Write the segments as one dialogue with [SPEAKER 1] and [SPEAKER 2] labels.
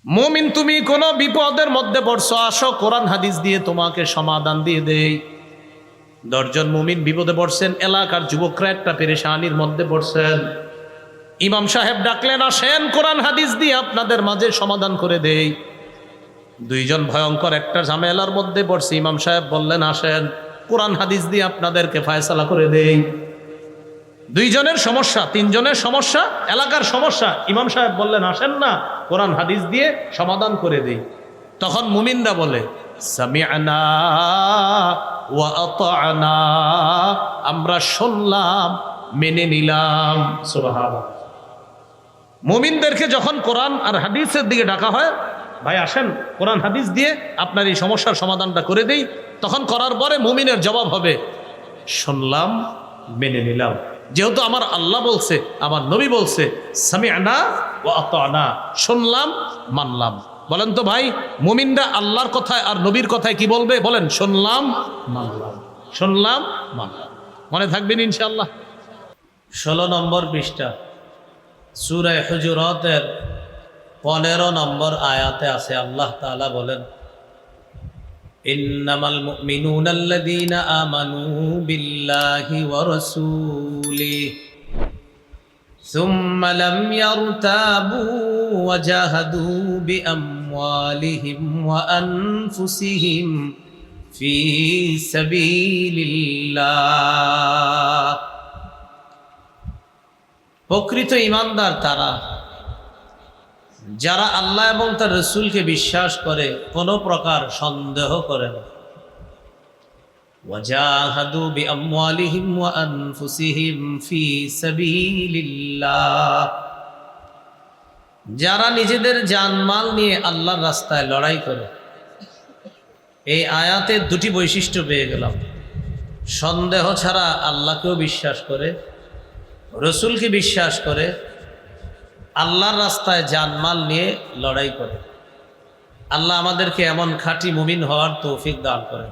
[SPEAKER 1] মুমিন, তুমি কোনো বিপদের মধ্যে পড়ছো, আসো কোরআন হাদিস দিয়ে তোমাকে সমাধান দিয়ে দেই। 10 জন মুমিন বিপদে পড়ছেন, এলাকার যুবকরা একটা পেরেশানির মধ্যে পড়ছেন। ইমাম সাহেব ডাকলেন, আসেন কোরআন হাদিস দিয়ে আপনাদের মাঝে সমাধান করে দেই। 2 জন ভয়ঙ্কর একটা ঝামেলার মধ্যে পড়ছে। ইমাম সাহেব বললেন, আসেন কোরআন হাদিস দিয়ে আপনাদেরকে ফায়সালা করে দেই। 2 জনের সমস্যা, 3 জনের সমস্যা, এলাকার সমস্যা। ইমাম সাহেব বললেন, আসেন না কোরআন হাদিস দিয়ে সমাধান করে দেই। তখন মুমিনরা বলে, সামিআনা ওয়া আতা'না, আমরা শুনলাম, মেনে নিলাম। সুবহানাল্লাহ। মুমিনদেরকে যখন কোরআন আর হাদিসের দিকে ডাকা হয়, ভাই আসেন কোরআন হাদিস দিয়ে আপনার এই সমস্যার সমাধানটা করে দেই, তখন করার পরে মুমিনের জবাব হবে, শুনলাম, মেনে নিলাম। যেহেতু আমার আল্লাহ বলছে, আমার নবী বলছে, সামিআনা ওয়া আতা'না, শুনলাম, মানলাম। বলেন তো ভাই, মুমিনরা আল্লাহর কথায় আর নবীর কথায় কি বলবে? বলেন, শুনলাম, মানলাম, শুনলাম, মানলাম। মনে থাকবেন ইনশাআল্লাহ। 16 নম্বর পৃষ্ঠা, সূরা হুজুরাতের 15 নম্বর আয়াতে আছে, আল্লাহ তাআলা বলেন, ইন্নামাল মুমিনুনাল্লাযীনা আমানু বিল্লাহি ওয়া রাসূলিহি সুম্মা লাম ইয়ারতাবু ওয়া জাহাদু বিআমওয়ালিহিম ওয়া আনফুসিহিম ফি সাবিলিল্লাহ। প্রকৃত ঈমানদার তারা যারা আল্লাহ এবং তার রাসূলকে বিশ্বাস করে, কোনো প্রকার সন্দেহ করে না। ওয়াজাহাদু বিআমওয়ালিহিম ওয়া আনফুসিহিম ফি সাবিলিল্লাহ, যারা নিজেদের জানমাল নিয়ে আল্লাহর রাস্তায় লড়াই করে। এই আয়াতে 2টি বৈশিষ্ট্য পেয়ে গেলাম। সন্দেহ ছাড়া আল্লাহকেও বিশ্বাস করে, রাসূলকে বিশ্বাস করে, আল্লাহর রাস্তায় জানমাল নিয়ে লড়াই করে। আল্লাহ আমাদেরকে এমন খাঁটি মুমিন হওয়ার তৌফিক দান করেন।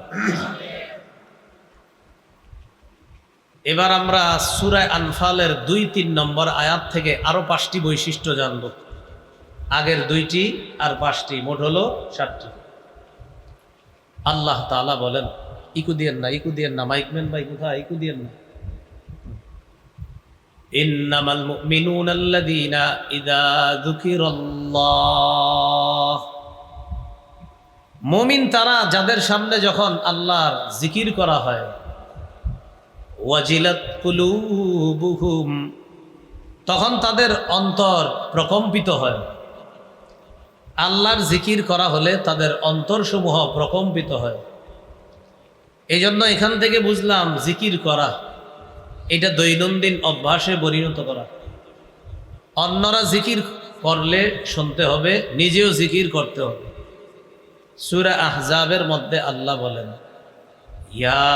[SPEAKER 1] এবার আমরা সূরা আনফালের 2-3 নম্বর আয়াত থেকে আরো 5টি বৈশিষ্ট্য জানব। আগের 2টি আর 5টি, মোট হলো 7টি। আল্লাহ তাআলা বলেন, ইকু দিয়েন না, মাইকম্যান ভাই কোথায়? ইকু দিয়েন না। ইন্নামাল মুমিনুনাল্লাযীনা ইযা যুকিরাল্লাহ, মুমিন তারা যাদের সামনে যখন আল্লাহর জিকির করা হয়, ওয়াজিলাত কুলুবুহুম, তখন তাদের অন্তর প্রকম্পিত হয়। আল্লাহর জিকির করা হলে তাদের অন্তরসমূহ প্রকম্পিত হয়। এই জন্য এখান থেকে বুঝলাম, জিকির করা এটা দৈনন্দিন অভ্যাসে পরিণত করা। অন্যরা জিকির করলে শুনতে হবে, নিজেও জিকির করতে হবে। সূরা আহজাবের মধ্যে আল্লাহ বলেন, ইয়া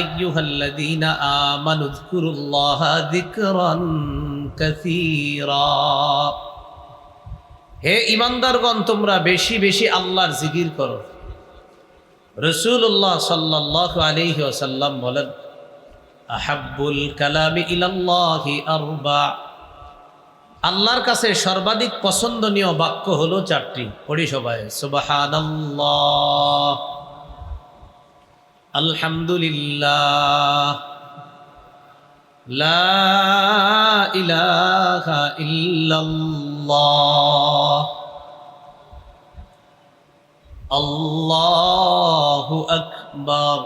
[SPEAKER 1] আইয়ুহাল্লাযীনা আমানু যকুরুল্লাহা যিকরান কাসীরা, হে ঈমানদারগণ, তোমরা বেশি বেশি আল্লাহর জিকির করো। রাসূলুল্লাহ সাল্লাল্লাহু আলাইহি ওয়াসাল্লাম বলেন, আহাব্বুল কালামি ইলাল্লাহি আরবা, আল্লাহর কাছে সর্বাধিক পছন্দনীয় বাক্য হলো 4টি। পড়ি সবাই, সুবহানাল্লাহ, আলহামদুলিল্লাহ, লা ইলাহা ইল্লাল্লাহ, আল্লাহু আকবার।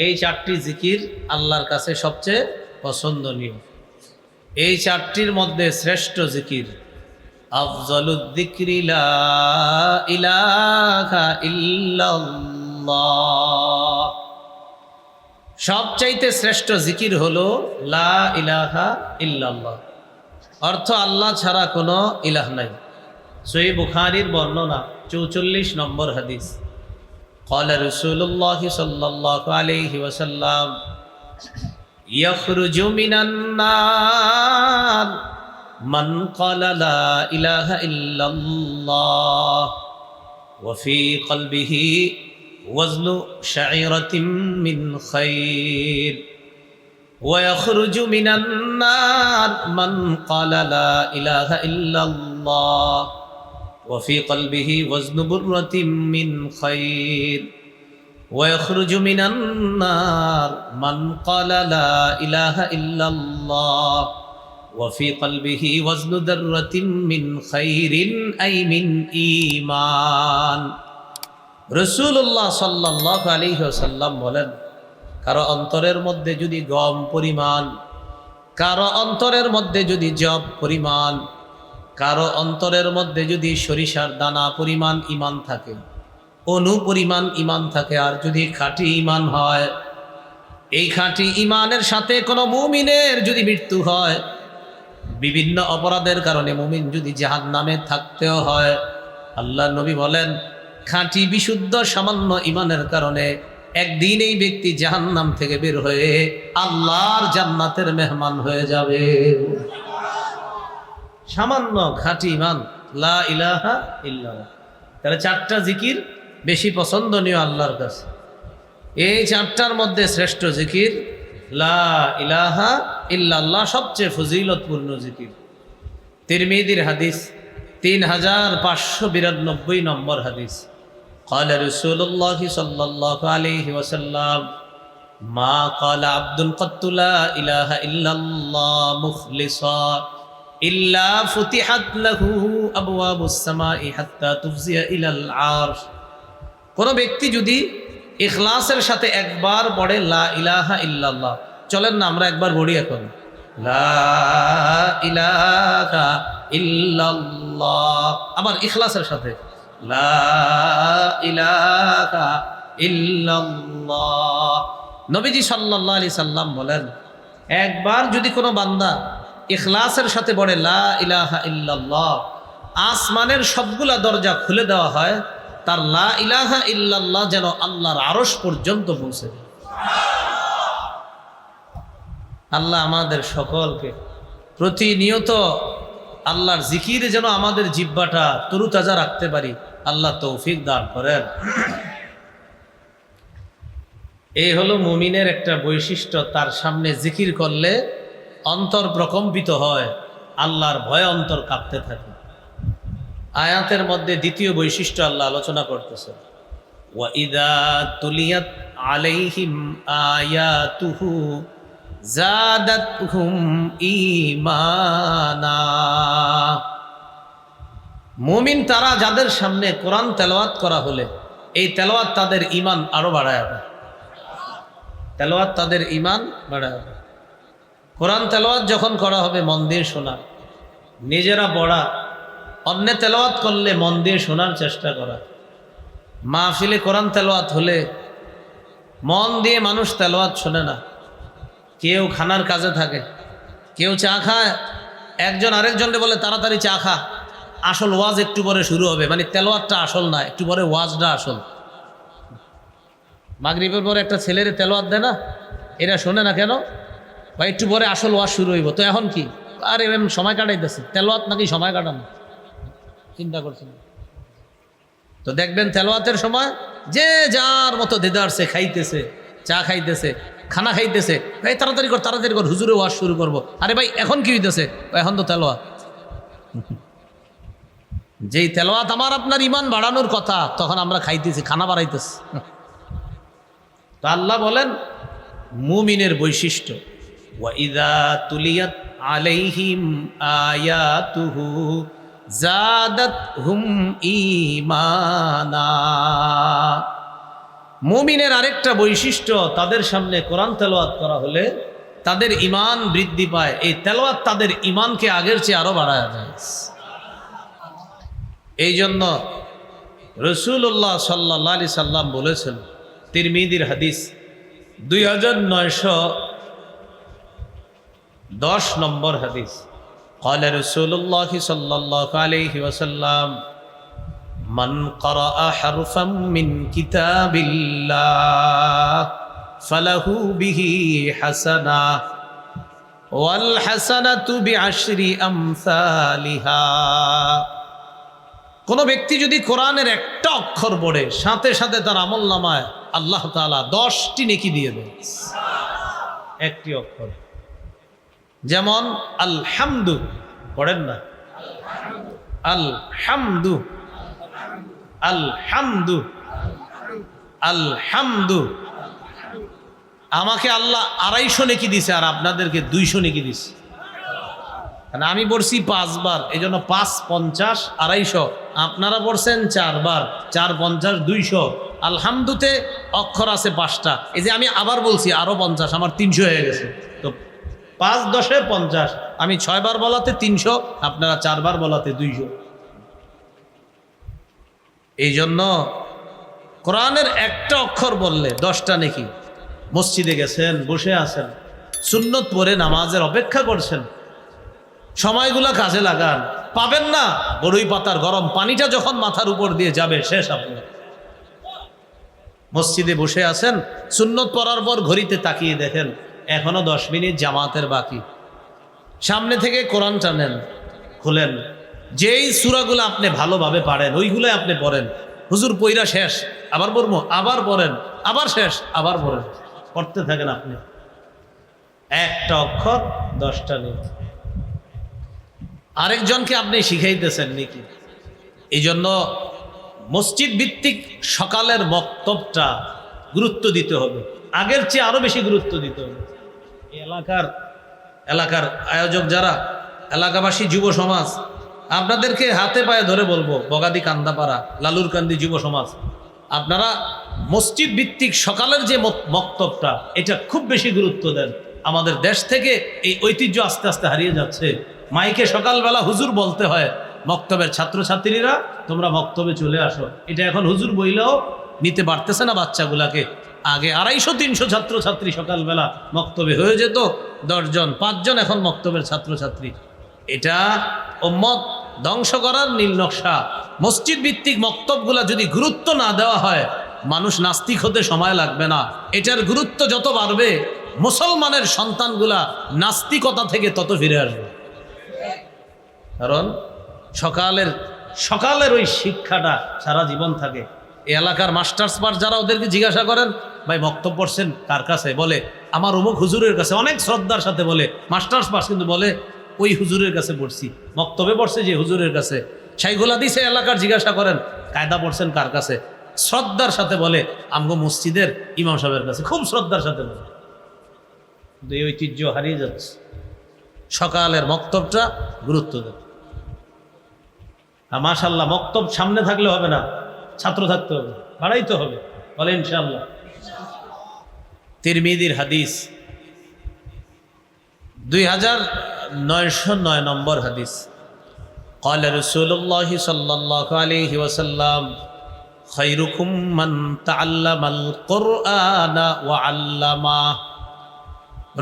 [SPEAKER 1] এই 4টি জিকির আল্লাহর কাছে সবচেয়ে পছন্দনীয়। এই 4টির মধ্যে শ্রেষ্ঠ জিকির আফজালুদ যিকরি লা ইলাহা ইল্লাল্লাহ, সবচাইতে শ্রেষ্ঠ জিকির হলো লা ইলাহা ইল্লাল্লাহ। অর্থ, আল্লাহ ছাড়া কোনো ইলাহ নাই। সহিহ বুখারীর বর্ণনা, 44 নম্বর হাদিস, قال رسول الله صلى الله عليه وسلم يخرج من النار من قال لا إله إلا الله وفي قلبه وزن شعيرة من خير ويخرج من النار من قال لا إله إلا الله وفي قلبه وزن برة من خير ويخرج من النار من قال لا إله إلا الله وفي قلبه وزن ذرة من خير أي من إيمان রাসূলুল্লাহ সাল্লাল্লাহু আলাইহি ওয়াসাল্লাম বলেন, কারো অন্তরের মধ্যে যদি গম পরিমাণ, কারো অন্তরের মধ্যে যদি জব পরিমাণ, কারো অন্তরের মধ্যে যদি সরিষার দানা পরিমাণ ইমান থাকে, অনু পরিমাণ ইমান থাকে, আর যদি খাঁটি ইমান হয়, এই খাঁটি ইমানের সাথে কোনো মুমিনের যদি মৃত্যু হয়, বিভিন্ন অপরাধের কারণে মুমিন যদি জাহান্নামে থাকতেও হয়, আল্লাহ নবী বলেন খাঁটি বিশুদ্ধ সামান্য ইমানের কারণে একদিন এই ব্যক্তি জাহান্নাম থেকে বের হয়ে আল্লাহর জান্নাতের মেহমান হয়ে যাবে। সামান্য খাঁটি ইমান, লা ইলাহা ইল্লাল্লাহ। তাহলে চারটা জিকির বেশি পছন্দনীয় আল্লাহর কাছে। এই চারটার মধ্যে শ্রেষ্ঠ জিকির লা ইলাহা ইল্লাল্লাহ, সবচেয়ে ফজিলতপূর্ণ জিকির। তিরমিজির হাদিস 3592 নম্বর হাদিস। قال رسول الله صلى الله عليه وسلم ما قال عبد قط لا إله إلا الله مخلصا إلا فتحت له أبواب السماء حتى تفزي إلى العرش। কোন ব্যক্তি যদি ইখলাসের সাথে একবার পড়ে লা ইলাহা ইল্লাল্লাহ, চলেন না আমরা একবার পড়ি এখন, লা ইলাহা ইল্লাল্লাহ, আবার ইখলাসের সাথে লা ইলাহা ইল্লাল্লাহ। নবীজি সাল্লাল্লাহু আলাইহি সাল্লাম বলেন, একবার যদি কোনো বান্দা ইখলাসের সাথে পড়ে লা ইলাহা ইল্লাল্লাহ, আসমানের সবগুলা দরজা খুলে দেওয়া হয়, তার লা ইলাহা ইল্লাল্লাহ যেন আল্লাহর আরশ পর্যন্ত পৌঁছে। আল্লাহ আমাদের সকলকে প্রতিনিয়ত আল্লাহর জিকিরে যেন আমাদের জিহ্বাটা তরুতাজা রাখতে পারি, আল্লাহ তৌফিক দান করেন। এই হলো মুমিনের একটা বৈশিষ্ট্য, তার সামনে জিকির করলে অন্তর প্রকম্পিত হয়, আল্লাহর ভয়ে অন্তর কাঁপতে থাকে। আয়াতের মধ্যে দ্বিতীয় বৈশিষ্ট্য আল্লাহ আলোচনা করতেছে, ওয়া ইযা তুলিয়াত আলাইহিম আয়াতুহু জাদাতহুম ঈমানা। মুমিন তারা যাদের সামনে কোরআন তেলাওয়াত করা হলে এই তেলাওয়াত তাদের ঈমান আরো বাড়ায় দেয়, তেলাওয়াত তাদের ঈমান বাড়ায় দেয়। কোরআন তেলাওয়াত যখন করা হবে মন দিয়ে শোনা, নিজেরা পড়া, অন্য তেলাওয়াত করলে মন দিয়ে শোনার চেষ্টা করা। মাহফিলে কোরআন তেলাওয়াত হলে মন দিয়ে মানুষ তেলাওয়াত শোনে না, কেউ খানার কাজে থাকে, কেউ চা খায়, একজন আরেকজনকে বলে তাড়াতাড়ি চা খা, আসল ওয়াজ একটু পরে শুরু হবে, মানে তেলাওয়াতটা আসল না, একটু পরে ওয়াজটা আসল। মাগরিবের পরে একটা ছেলের তেলাওয়াত দেয় না, এরা শোনে না কেন? বা একটু পরে আসল ওয়াজ শুরু হইব, তো এখন কি আর এমন সময় কাটাইতেছে, তেলাওয়াত নাকি সময় কাটানো, চিন্তা করছেন? তো দেখবেন তেলাওয়াতের সময় যে যার মতো দেদারছে, খাইতেছে, চা খাইতেছে, খানা খাইতেছে, এই তাড়াতাড়ি কর হুজুরে ওয়াজ শুরু করবো। আরে ভাই এখন কি হইতেছে? এখন তো তেলাওয়াত। যেই তেলাওয়াত আমার আপনার ঈমান বাড়ানোর কথা, তখন আমরা খাইতেছি, খানা বাড়াইতেছি। তো আল্লাহ বলেন মুমিনের বৈশিষ্ট্য, ওয়া ইযা তুলিয়াত আলাইহিম আয়াতুহু জাদাতহুম ঈমানা। মুমিনের আরেকটা বৈশিষ্ট্য, তাদের সামনে কোরআন তেলাওয়াত করা হলে তাদের ঈমান বৃদ্ধি পায়। এই তেলাওয়াত তাদের ঈমানকে আগের চেয়ে আরো বাড়ায় দেয়। এই জন্য রাসূলুল্লাহ সাল্লাল্লাহু আলাইহি সাল্লাম বলেছেন, তিরমিজির হাদিস 2910 নম্বর হাদিস, قال رسول الله صلى الله عليه وسلم من قرأ حرفا من كتاب الله فله به حسنة والحسنة بعشر أمثالها। কোন ব্যক্তি যদি কোরআনের একটা অক্ষর পড়ে, সাথে সাথে তার আমলনামায় আল্লাহ তাআলা 10টি নেকি দিয়ে দেন। একটি অক্ষর। যেমন আলহামদু পড়েন না, আলহামদু, আলহামদু, আলহামদু। আমাকে আল্লাহ 250 নেকি দিছে আর আপনাদেরকে 200 নেকি দিছে। আমি পড়ছি 5 বার, এই জন্য 5 50 250। আপনারা পড়ছেন 4 বার, 4 50 200। আলহামদুতে অক্ষর আছে 5টা, এই যে আমি আবার বলছি আরো 50, আমার 300 হয়ে গেছে। তো 5 10 50, আমি 6 বার বলাতে 300, আপনারা 4 বার বলাতে 200। এই জন্য কোরআনের একটা অক্ষর বললে 10টা নেকি। মসজিদে গেছেন, বসে আছেন, সুন্নত পড়ে নামাজের অপেক্ষা করছেন, সময়গুলা কাজে লাগান। পাবেন না, বড়ই পাতার গরম পানিটা যখন মাথার উপর দিয়ে যাবে শেষ। আপনি মসজিদে বসে আছেন, সুন্নত পড়ার পর ঘড়িতে তাকিয়ে দেখেন এখনো 10 মিনিট জামাতের বাকি। সামনে থেকে কোরআন টানেন, খুলেন, যেই সূরাগুলো আপনি ভালোভাবে পারেন ওইগুলোই আপনি পড়েন। হুজুর পইরা শেষ, আবার পড়বো, আবার পড়েন, আবার শেষ, আবার পড়েন, পড়তে থাকেন। আপনি একটা অক্ষর 10টা নেই, আরেকজনকে আপনি শিখাইতেছেন নাকি। এই জন্য মসজিদ ভিত্তিক সকালের বক্তব্যটা গুরুত্ব দিতে হবে, আগের চেয়ে আরো বেশি গুরুত্ব দিতে হবে। এলাকার আয়োজক যারা, এলাকাবাসী, যুব সমাজ, আপনাদেরকে হাতে পায়ে ধরে বলবো, বগাদি কান্দাপাড়া, লালুরকান্দি যুব সমাজ, আপনারা মসজিদ ভিত্তিক সকালের যে বক্তব্যটা, এটা খুব বেশি গুরুত্ব দেন। আমাদের দেশ থেকে এই ঐতিহ্য আস্তে আস্তে হারিয়ে যাচ্ছে। মাইকে সকালবেলা হুজুর বলতে হয়, মক্তবের ছাত্রছাত্রীরা তোমরা মক্তবে চলে আসো। এটা এখন হুজুর বইলেও নিতে পারতেছে না বাচ্চাগুলাকে। আগে 250-300 ছাত্রছাত্রী সকালবেলা মক্তবে হয়ে যেত, 10 জন 5 জন এখন মক্তবের ছাত্রছাত্রী। এটা উম্মত ধ্বংস করার নীল নকশা। মসজিদ ভিত্তিক মক্তবগুলা যদি গুরুত্ব না দেওয়া হয়, মানুষ নাস্তিক হতে সময় লাগবে না। এটার গুরুত্ব যত বাড়বে, মুসলমানের সন্তানগুলা নাস্তিকতা থেকে তত ফিরে আসবে। কারণ সকালের ওই শিক্ষাটা সারা জীবন থাকে। এই এলাকার মাস্টার্স পাস যারা, ওদেরকে জিজ্ঞাসা করেন, ভাই বক্তব্য পড়ছেন কার কাছে? বলে আমার অমুক হুজুরের কাছে। অনেক শ্রদ্ধার সাথে বলে মাস্টার্স পাস, কিন্তু বলে ওই হুজুরের কাছে পড়ছি। বক্তব্যে পড়ছে যে হুজুরের কাছে। শাইখুল হাদিসে এলাকার জিজ্ঞাসা করেন, কায়দা পড়ছেন কার কাছে? শ্রদ্ধার সাথে বলে আমগো মসজিদের ইমাম সাহেবের কাছে, খুব শ্রদ্ধার সাথে বলে। কিন্তু এই ঐতিহ্য হারিয়ে যাচ্ছে। সকালের বক্তব্যটা গুরুত্ব দেয়। মাশাআল্লাহ, বক্তব্য সামনে থাকলে হবে না, ছাত্র থাকতে হবে, বাড়াইতে হবে। বলে ইনশাআল্লাহ। তিরমিজির হাদিস 2909 নম্বর হাদিস। قال رسول الله صلى الله عليه وسلم خيركم من تعلم القرآن وعلمه।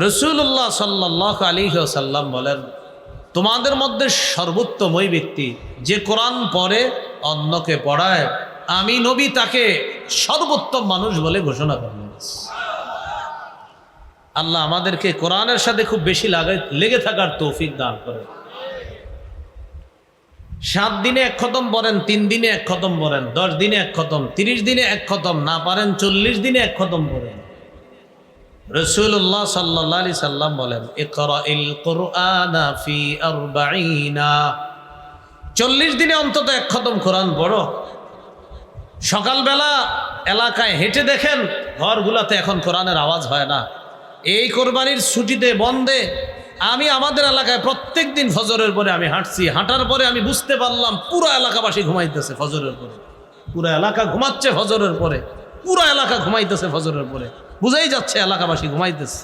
[SPEAKER 1] রাসূলুল্লাহ সাল্লাল্লাহু আলাইহি ওয়াসাল্লাম বলেন, তোমাদের মধ্যে সর্বোত্তম ওই ব্যক্তি যে কোরআন পড়ে অন্যকে পড়ায়। আমি নবী তাকে সর্বোত্তম মানুষ বলে ঘোষণা করলেন। আল্লাহ আমাদেরকে কোরআনের সাথে খুব বেশি লেগে থাকার তৌফিক দান করে। 7 দিনে 1 খতম পড়েন, 3 দিনে 1 খতম পড়েন, 10 দিনে 1 খতম, 30 দিনে 1 খতম, না পারেন 40 দিনে 1 খতম পড়েন। রাসূলুল্লাহ সাল্লাল্লাহু আলাইহি সাল্লাম বলেন, ইকরাইল কুরআনা ফি 40। 40 দিনে অন্তত 1 খতম কোরআন পড়ো। সকালবেলা এলাকায় হেঁটে দেখেন, ঘরগুলাতে এখন কোরআনের আওয়াজ হয় না। এই কোরবানির ছুটিতে বন্ধে আমি আমাদের এলাকায় প্রত্যেক দিন ফজরের পরে আমি হাঁটছি। হাঁটার পরে আমি বুঝতে পারলাম পুরো এলাকাবাসী ঘুমাইতেছে ফজরের পরে। পুরো এলাকা ঘুমাচ্ছে ফজরের পরে, পুরো এলাকা ঘুমাইতেছে ফজরের পরে। বুঝাই যাচ্ছে এলাকাবাসী ঘুমাইতেছে।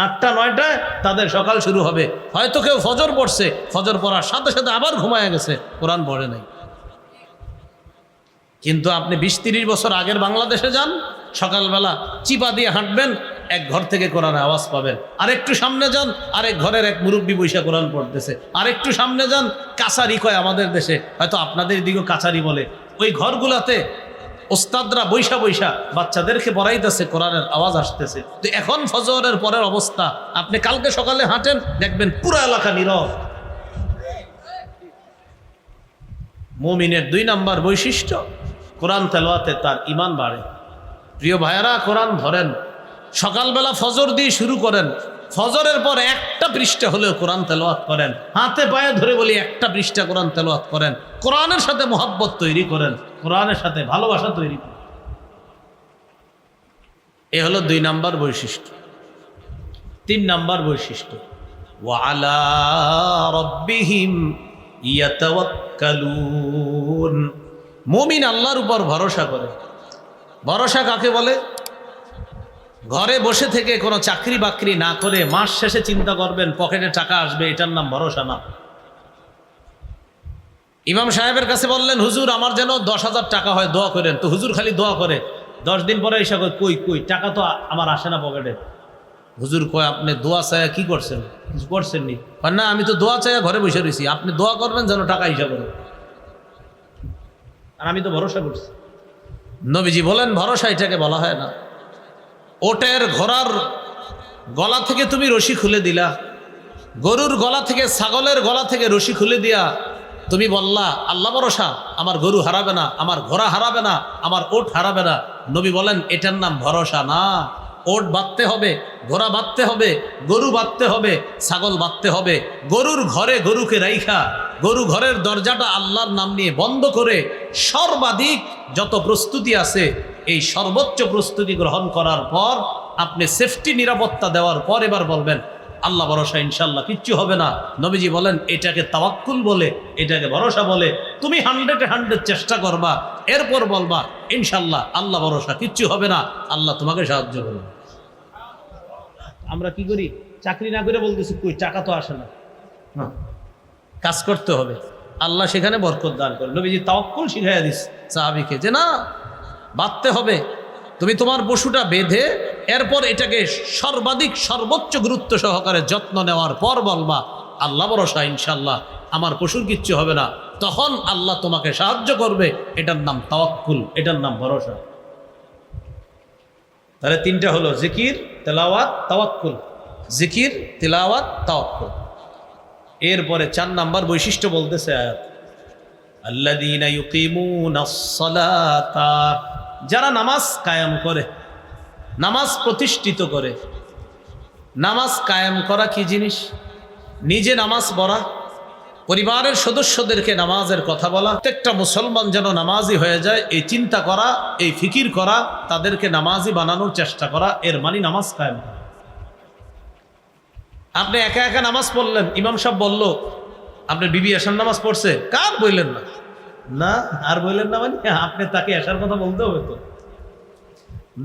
[SPEAKER 1] 8টা 9টায় তাদের সকাল শুরু হবে। হয়তো কেউ ফজর পড়ছে, ফজর পড়ার সাথে সাথে আবার ঘুমায় গেছে, কোরআন পড়ে নাই। কিন্তু আপনি 20-30 বছর আগের বাংলাদেশে যান, সকালবেলা চিপা দিয়ে হাঁটবেন, এক ঘর থেকে কোরআনের আওয়াজ পাবেন। আরেকটু সামনে যান, আরেক ঘরের এক মুরব্বী বৈশা কোরআন পড়তেছে। আরেকটু সামনে যান, কাছারি কয় আমাদের দেশে, হয়তো আপনাদের দিকেও কাছারি বলে। ওই ঘরগুলাতে ওস্তাদরা বৈশা বৈশা বাচ্চাদেরকে পড়াইতেছে, কোরআনের আওয়াজ আসতেছে। তো এখন ফজরের পরের অবস্থা, আপনি কালকে সকালে হাঁটেন, দেখবেন পুরো এলাকা নীরব। মুমিনের 2 নম্বর বৈশিষ্ট্য, কোরআন তেলাওয়াতে তার ঈমান বাড়ে। প্রিয় ভাইয়েরা, কোরআন ধরেন, সকালবেলা ফজর দিয়ে শুরু করেন, ফজরের পর একটা পৃষ্ঠা হলেও কোরআন তেলাওয়াত করেন, হাতে পায়ে ধরে বলি একটা পৃষ্ঠা কোরআন তেলাওয়াত করেন, কোরআনের সাথে মোহাব্বত তৈরি করেন, কোরআনের সাথে ভালোবাসা তৈরি করেন। এ হলো 2 নাম্বার বৈশিষ্ট্য। 3 নাম্বার বৈশিষ্ট্য, ওয়া আলা রাব্বিহিম ইয়াতাওয়াক্কালুন। মুমিন আল্লাহর উপর ভরসা করে। ভরসা কাকে বলে? ঘরে বসে থেকে কোনো চাকরি বাকরি না করে মাস শেষে চিন্তা করবেন পকেটে টাকা আসবে, এটার নাম ভরসা না। ইমাম সাহেবের কাছে বললেন, হুজুর আমার যেন 10,000 টাকা হয়, দোয়া করেন। তো হুজুর খালি দোয়া করে, 10 দিন পরে এসে কই কই টাকা তো আমার আসে না পকেটে। হুজুর কয়, আপনি দোয়া চায়া কি করছেন? কিছু করছেন নি? না, আমি তো দোয়া চায়া ঘরে বসে রয়েছি, আপনি দোয়া করবেন যেন টাকা হিসাব করে, আর আমি তো ভরসা করছি। নবীজি বলেন, ভরসা এটাকে বলা হয় না। ওটের ঘোড়ার গলা থেকে তুমি রশি খুলে দিলা, গরুর গলা থেকে, ছাগলের গলা থেকে রশি খুলে দিয়া তুমি বললা আল্লাহ ভরসা, আমার গরু হারাবে না, আমার ঘোড়া হারাবে না, আমার ওট হারাবে না। নবী বলেন, এটার নাম ভরসা না। ওট বাঁধতে হবে, ঘোড়া বাঁধতে হবে, গরু বাঁধতে হবে, ছাগল বাঁধতে হবে। গরুর ঘরে গরুকে রাইখা, গরু ঘরের দরজাটা আল্লাহর নাম নিয়ে বন্ধ করে সর্বাধিক যত প্রস্তুতি আছে এই সর্বোচ্চ প্রস্তুতি গ্রহণ করার পর আপনি সেফটি নিরাপত্তা দেওয়ার পর এবার বলবেন আল্লাহ ভরসা, ইনশাল্লাহ কিচ্ছু হবে না। নবীজি বলেন, এটাকে তাওয়াক্কুল বলে, এটাকে ভরসা বলে। তুমি 100-100 চেষ্টা করবা, এরপর বলবা ইনশাল্লাহ আল্লাহ ভরসা, কিচ্ছু হবে না, আল্লাহ তোমাকে সাহায্য করবে। আমরা কি করি? চাকরি না করে বলতেছি কই টাকা তো আসে না। কাজ করতে হবে, আল্লাহ সেখানে বরকত দান করে। নবীজি তাওয়াক্কুল শিখাইয়া দিস সাহাবীকে যে না, বাঁধতে হবে। তুমি তোমার পশুটা বেঁধে এরপর এটাকে সর্বাধিক সর্বোচ্চ গুরুত্ব সহকারে যত্ন নেওয়ার পর বলবা আল্লাহ ভরসা, ইনশাল্লাহ আমার পশুর কিচ্ছু হবে না। তখন আল্লাহ তোমাকে সাহায্য করবে। এটার নাম তাওয়াক্কুল, এটার নাম ভরসা। তাহলে 3টা হলো জিকির, তেলাওয়াত, তাওয়াক্কুল। জিকির, তেলাওয়াত, তাওয়াক্কুল। এরপরে 4 নাম্বার বৈশিষ্ট্য বলতেছে আয়াত, আল্লাযীনা ইউকিমুনাস সালাতা, যারা নামাজ কায়েম করে, নামাজ প্রতিষ্ঠিত করে। নামাজ কায়েম করা কি জিনিস? নিজে নামাজ পড়া, পরিবারের সদস্যদেরকে নামাজের কথা বলা, প্রত্যেকটা মুসলমান যেন নামাজি হয়ে যায় এই চিন্তা করা, এই ফিকির করা, তাদেরকে নামাজি বানানোর চেষ্টা করা, এর মানে নামাজ কায়েম করা। আপনি একা একা নামাজ পড়লেন, ইমাম সাহেব বলল আপনার বিবি এশার নামাজ পড়ছে, কার বললেন না? না, আর বললেন না মানে আপনি তাকে এশার কথা বলতে হবে তো।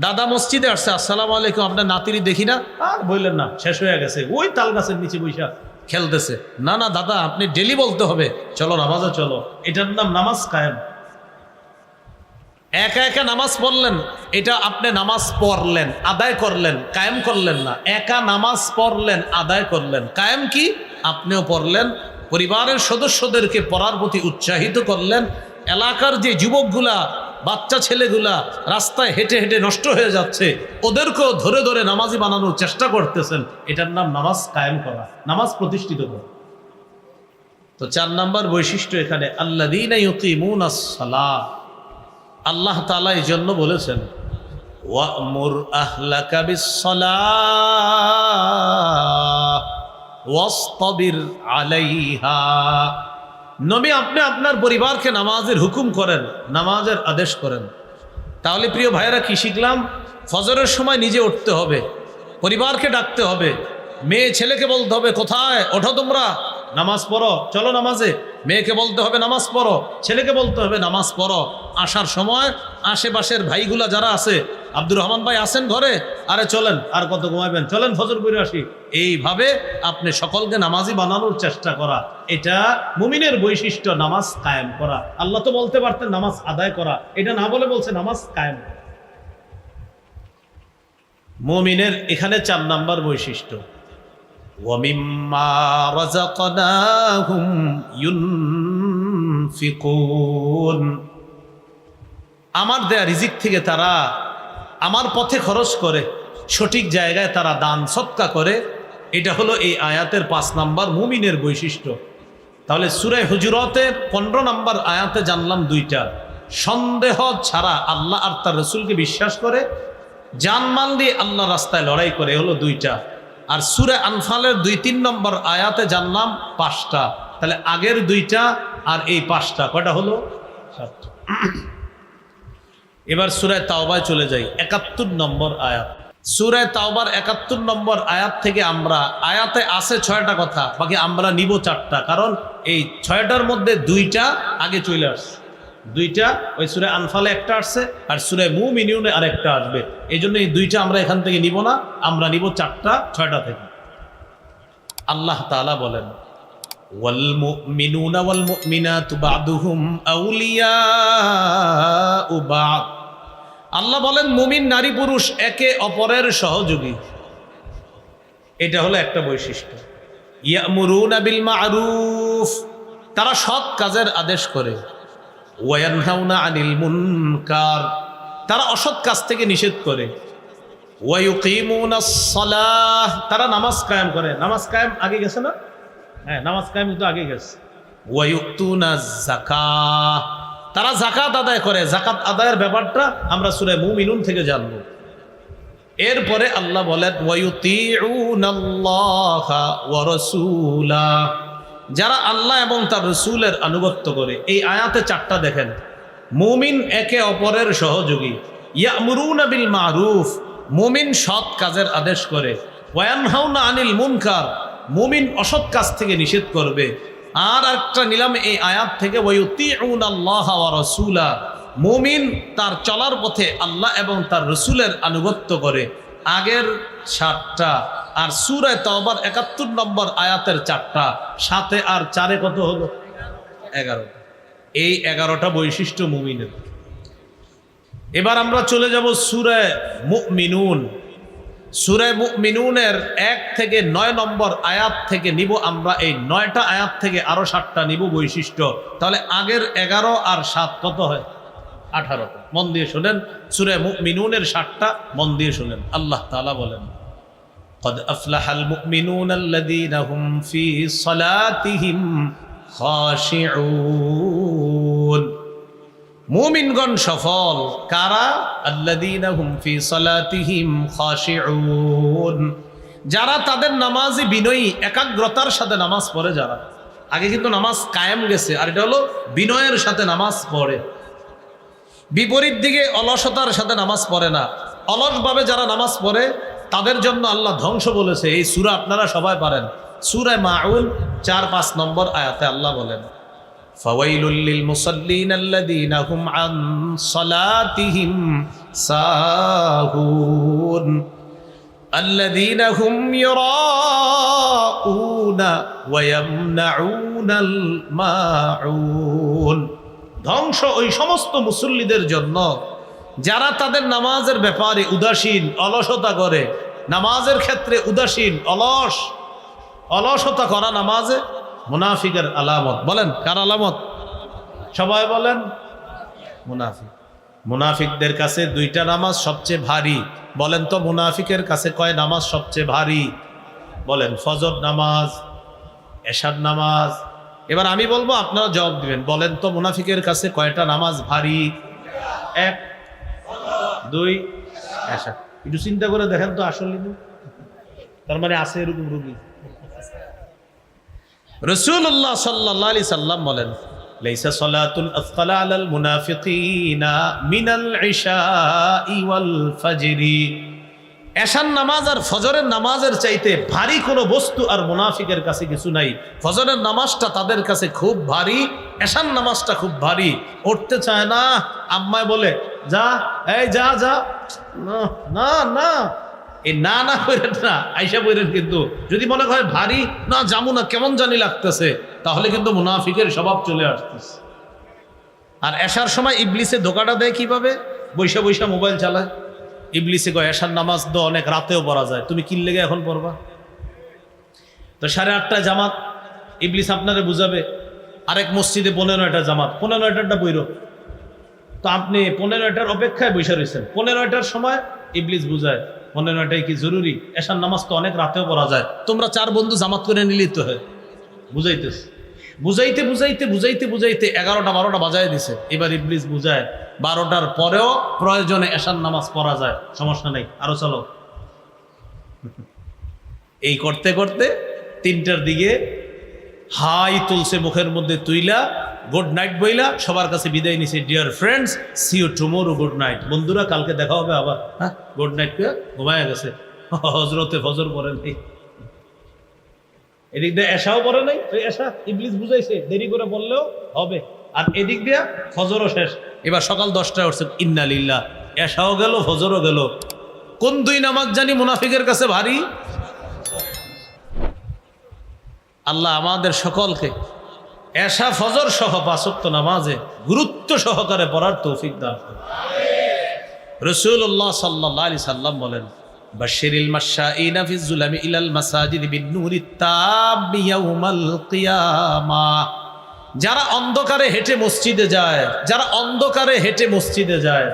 [SPEAKER 1] দাদা মসজিদে আসছে, আসসালামু আলাইকুম, আপনার নাতিরি দেখি না, আর বললেন না, শেষ হয়ে গেছে, ওই তাল গাছের নিচে বৈশা খেলতেছে। না না দাদা, আপনি ডেলি বলতে হবে, চলো নামাজে চলো, এটার নাম নামাজ কায়েম। একা একা নামাজ পড়লেন, এটা আপনি নামাজ পড়লেন, আদায় করলেন, কায়েম করলেন না। একা নামাজ পড়লেন, আদায় করলেন। কায়েম কি? আপনিও পড়লেন, পরিবারের সদস্যদেরকে পড়ার প্রতি উৎসাহিত করলেন। এলাকার যে যুবকগুলা, বাচ্চা ছেলেগুলা রাস্তায় হেঁটে হেঁটে নষ্ট হয়ে যাচ্ছে, ওদেরকেও ধরে ধরে নামাজি বানানোর চেষ্টা করতেছেন। এটার নাম নামাজ কায়েম করা, নামাজ প্রতিষ্ঠিত করা। তো 4 নাম্বার বৈশিষ্ট্য এখানে, আল্লাযীনা ইউকিমুনাস সালাহ। আল্লাহ তাআলা এই জন্য বলেছেন, ওয়া'মুর আহলাকা বিস-সালাহ ওয়াসতাবির আলাইহা। নবী আপনি আপনার পরিবারকে নামাজের হুকুম করেন, নামাজের আদেশ করেন। তাহলে প্রিয় ভাইয়েরা কি শিখলাম? ফজরের সময় নিজে উঠতে হবে, পরিবারকে ডাকতে হবে, মেয়ে ছেলেকে বলতে হবে কোথায় ওঠো তোমরা, নামাজ পড়ো, চলো নামাজে। মেয়েকে বলতে হবে নামাজ পড়ো, ছেলেকে বলতে হবে নামাজ পড়ো। আসার সময় আশেপাশের ভাইগুলা যারা আছে, আব্দুর রহমান ভাই আছেন ঘরে, আরে চলেন, আর কত ঘুমাইবেন, চলেন ফজর করে আসি। এইভাবে আপনি সকলকে নামাজি বানানোর চেষ্টা করা, এটা মুমিনের বৈশিষ্ট্য, নামাজ কায়েম করা। আল্লাহ তো বলতে পারতেন নামাজ আদায় করা, এটা না বলে বলছে নামাজ কায়েম করা। মুমিনের এখানে 4 নাম্বার বৈশিষ্ট্য, ওয়ামিম্মা রাযাকনাহুম ইউনফিকুন। আমার দেয়া রিজিক থেকে তারা আমার পথে খরচ করে, সঠিক জায়গায় তারা দান সদকা করে। এটা হলো এই আয়াতের 5 নাম্বার মুমিনের বৈশিষ্ট্য। তাহলে সূরা হুজুরাতের 15 নাম্বার আয়াতে জানলাম 2টা, সন্দেহ ছাড়া আল্লাহ আর তার রাসূলকে বিশ্বাস করে জানমাল দিয়ে আল্লাহ রাস্তায় লড়াই করে, হলো দুইটা। আর সূরা আনফালের 2-3 নম্বর আয়াতে জানলাম 5টা। তাহলে আগের দুইটা আর এই 5টা কয়টা হলো? 7টা। এবার সূরা তাওবায় চলে যাই, 71 নম্বর আয়াত। সূরা তাওবার 71 নম্বর আয়াত থেকে আমরা, আয়াতে আছে 6টা কথা, বাকি আমরা নিব 4টা, কারণ এই 6টার মধ্যে 2টা আগে চলে আসছে। 2টা ওই সূরা আনফালে একটা আসছে, আর সূরা মুমিনুনে আরেকটা আসবে। এই জন্য এই 2টা আমরা এখান থেকে নিব না, আমরা নিব 4টা 6টা থেকে। আল্লাহ তাআলা বলেন, ওয়াল মুমিনুনা ওয়াল মুমিনাতু বা'দুহুম আউলিয়াউ বা'দ। আল্লাহ বলেন মুমিন নারী পুরুষ একে অপরের সহযোগী। এটা হলো একটা বৈশিষ্ট্য। ইয়ামুরুনা বিল মা'রুফ, তারা সৎ কাজের আদেশ করে। ওয়ায়ানহাউনা আনিল মুনকার, তারা অসৎ কাজ থেকে নিষেধ করে। ওয়ায়ুকিমুনাস সালাহ, তারা নামাজ কায়েম করে। নামাজ কায়েম আগে গেছে না? হ্যাঁ, নামাজ কায়েম তো আগে গেছে। ওয়ায়ুতুনাজ যাকাত, তারা যাকাত আদায় করে। যাকাত আদায়ের ব্যাপারটা আমরা সূরা মুমিনুন থেকে জানব। এরপরে আল্লাহ বলেন ওয়ায়ুতিউনাল্লাহা ওয়া রাসূলা, যারা আল্লাহ এবং তার রাসূলের আনুগত্য করে। এই আয়াতে 4টা দেখেন, মুমিন একে অপরের সহযোগী। ইয়ামুরুনা বিল মা'রুফ, মুমিন সৎ কাজের আদেশ করে। ওয়ায়ানহাউনা আনিল মুনকার, মুমিন অসৎ কাজ থেকে নিষেধ করবে। আর একটা নিলাম এই আয়াত থেকে ওয়ায়ুতিউনাল্লাহা ওয়া রাসূলা, মুমিন তার চলার পথে আল্লাহ এবং তার রাসূলের আনুগত্য করে। আগের 7টা আর সূরা তাওবার 71 নম্বর আয়াতের 4টা, সাথে আর 4-এ কত হলো? 11টা। এই 11টা বৈশিষ্ট্য মুমিনের। এবার আমরা চলে যাব সূরা মুমিনুন। সূরা মুমিনুনের 1 থেকে 9 নম্বর আয়াত থেকে নিব আমরা এই 9টা আয়াত থেকে আরো 7টা নিব বৈশিষ্ট্য। তাহলে আগের 11 আর 7 কত হয়? 18টা। মন দিয়ে শুনেন, সূরা মুমিনুনের 7টা মন দিয়ে শুনেন। আল্লাহ তাআলা বলেন, قد أفلح المؤمنون الذين هم في صلاتهم خاشعون। মুমিনগণ সফল কারা? আল্লাযীনা হুম ফি সালাতিহিম খাশিউন, যারা তাদের নামাজে বিনয়ী, একাগ্রতার সাথে নামাজ পড়ে। যারা আগে কিন্তু নামাজ কায়েম গেছে, আর এটা হলো বিনয়ের সাথে নামাজ পড়ে। বিপরীত দিকে অলসতার সাথে নামাজ পড়ে না। অলসভাবে যারা নামাজ পড়ে তাদের জন্য আল্লাহ ধ্বংস বলেছে। এই সূরা আপনারা সবাই পারেন, সূরা মাউন 4-5 নম্বর আয়াতে আল্লাহ বলেন, ফাওয়াইলুল লিল মুসাল্লিন আল্লাযীনা হুম আন সালাতিহিম সাহুন আল্লাযীনা হুম ইউরাউনা ওয়া ইয়ামনাউনাল মাউন। ধ্বংস ওই সমস্ত মুসল্লিদের জন্য যারা তাদের নামাজের ব্যাপারে উদাসীন, অলসতা করে। নামাজের ক্ষেত্রে উদাসীন, অলসতা করা নামাজে মুনাফিকের আলামত। বলেন কার আলামত? সবাই বলেন মুনাফিক। মুনাফিকদের কাছে 2টা নামাজ সবচেয়ে ভারী। বলেন তো মুনাফিকের কাছে কয় নামাজ সবচেয়ে ভারী? বলেন ফজর নামাজ, এশার নামাজ। এবার আমি বলবো, আপনারা জবাব দিবেন। বলেন তো মুনাফিকের কাছে কয়টা নামাজ ভারী? 1, 2, এশা। একটু চিন্তা করে দেখেন তো, আসলে তার মানে আছে এরকম রোগী। রাসূলুল্লাহ সাল্লাল্লাহু আলাইহি সাল্লাম বলেন, লাইসা সালাতুন আসকালা আলাল মুনাফিকিনা মিনাল ইশাই ওয়াল ফাজরি। এশার নামাজ আর ফজরের নামাজের চাইতে ভারী কোনো বস্তু আর মুনাফিকের কাছে কিছু নাই। ফজরের নামাজটা তাদের কাছে খুব ভারী, এশার নামাজটা খুব ভারী। উঠতে চায় না, আম্মায় বলে যা, এই যা যা, না না, এই না না করেন না, আইসা বলেন। কিন্তু যদি মনে হয় ভারী, না যাবো না, কেমন জানি লাগতেছে, তাহলে কিন্তু মুনাফিকের স্বভাব চলে আসতেছে। আর এশার সময় ইবলিসে ধোকাটা দেয় কিভাবে? বৈশা বৈশা মোবাইল চালায়। ইবলিসে কয় এশার নামাজ তো অনেক রাতেও পড়া যায়, তুমি কি লেগে এখন পড়বা? তো 8:30 জামাত, ইবলিস আপনারে বুঝাবে আরেক মসজিদে 15টা জামাত, 15টারটা বইরো। তো আপনি 15টার অপেক্ষায় বসে রয়েছেন। 15টার সময় ইবলিস বুঝায় 15টাই কি জরুরি? এশার নামাজ তো অনেক রাতেও পড়া যায়, তোমরা 4 বন্ধু জামাত করে নিলেই তো হয়। বুঝাইতেছে বুঝাইতে বুঝাইতে বুঝাইতে বুঝাইতে 11টা 12টা বাজায় দিছে। এবার ইবলিস বুঝায় 12টার পরেও প্রয়োজনে এশার নামাজ পড়া যায়, সমস্যা নেই, আরো চলো। এই করতে করতে 3টার দিকে হাই তুলছে মুখের মধ্যে তুইলা, গুড নাইট বইলা সবার কাছে বিদায় নিছে। Dear friends, see you tomorrow, good night. বন্ধুরা, কালকে দেখা হবে আবার। হ্যাঁ, গুড নাইট কে ঘুমায় গেছে। হজরতে ফজর পড়ে নাই, এদিক দিয়ে এশাও পড়ে নাই। ওই এশা ইবলিস বুঝাইছে দেরি করে বললেও হবে, আর এদিক দিয়ে ফজরও শেষ। এবার সকাল 10টায় উঠছে, ইন্না লিল্লাহ, এশাও গেল ফজরও গেল। কোন 2 নামাজ জানি মুনাফিকের কাছে ভারী। আল্লাহ আমাদের সকলকে এশা ফজর সহ 5 ওয়াক্ত নামাজে গুরুত্ব সহকারে পড়ার তৌফিক দান করুন। রাসূলুল্লাহ সাল্লাল্লাহু আলাইহি সাল্লাম বলেন, বাশশিরিল মাশাঈনা ফিজ যুলামি ইলাল মাসাজিদ বিন-নূরিত তাব্বি ইয়াউমাল কিয়ামাহ। যারা অন্ধকারে হেঁটে মসজিদে যায়, যারা অন্ধকারে হেঁটে মসজিদে যায়,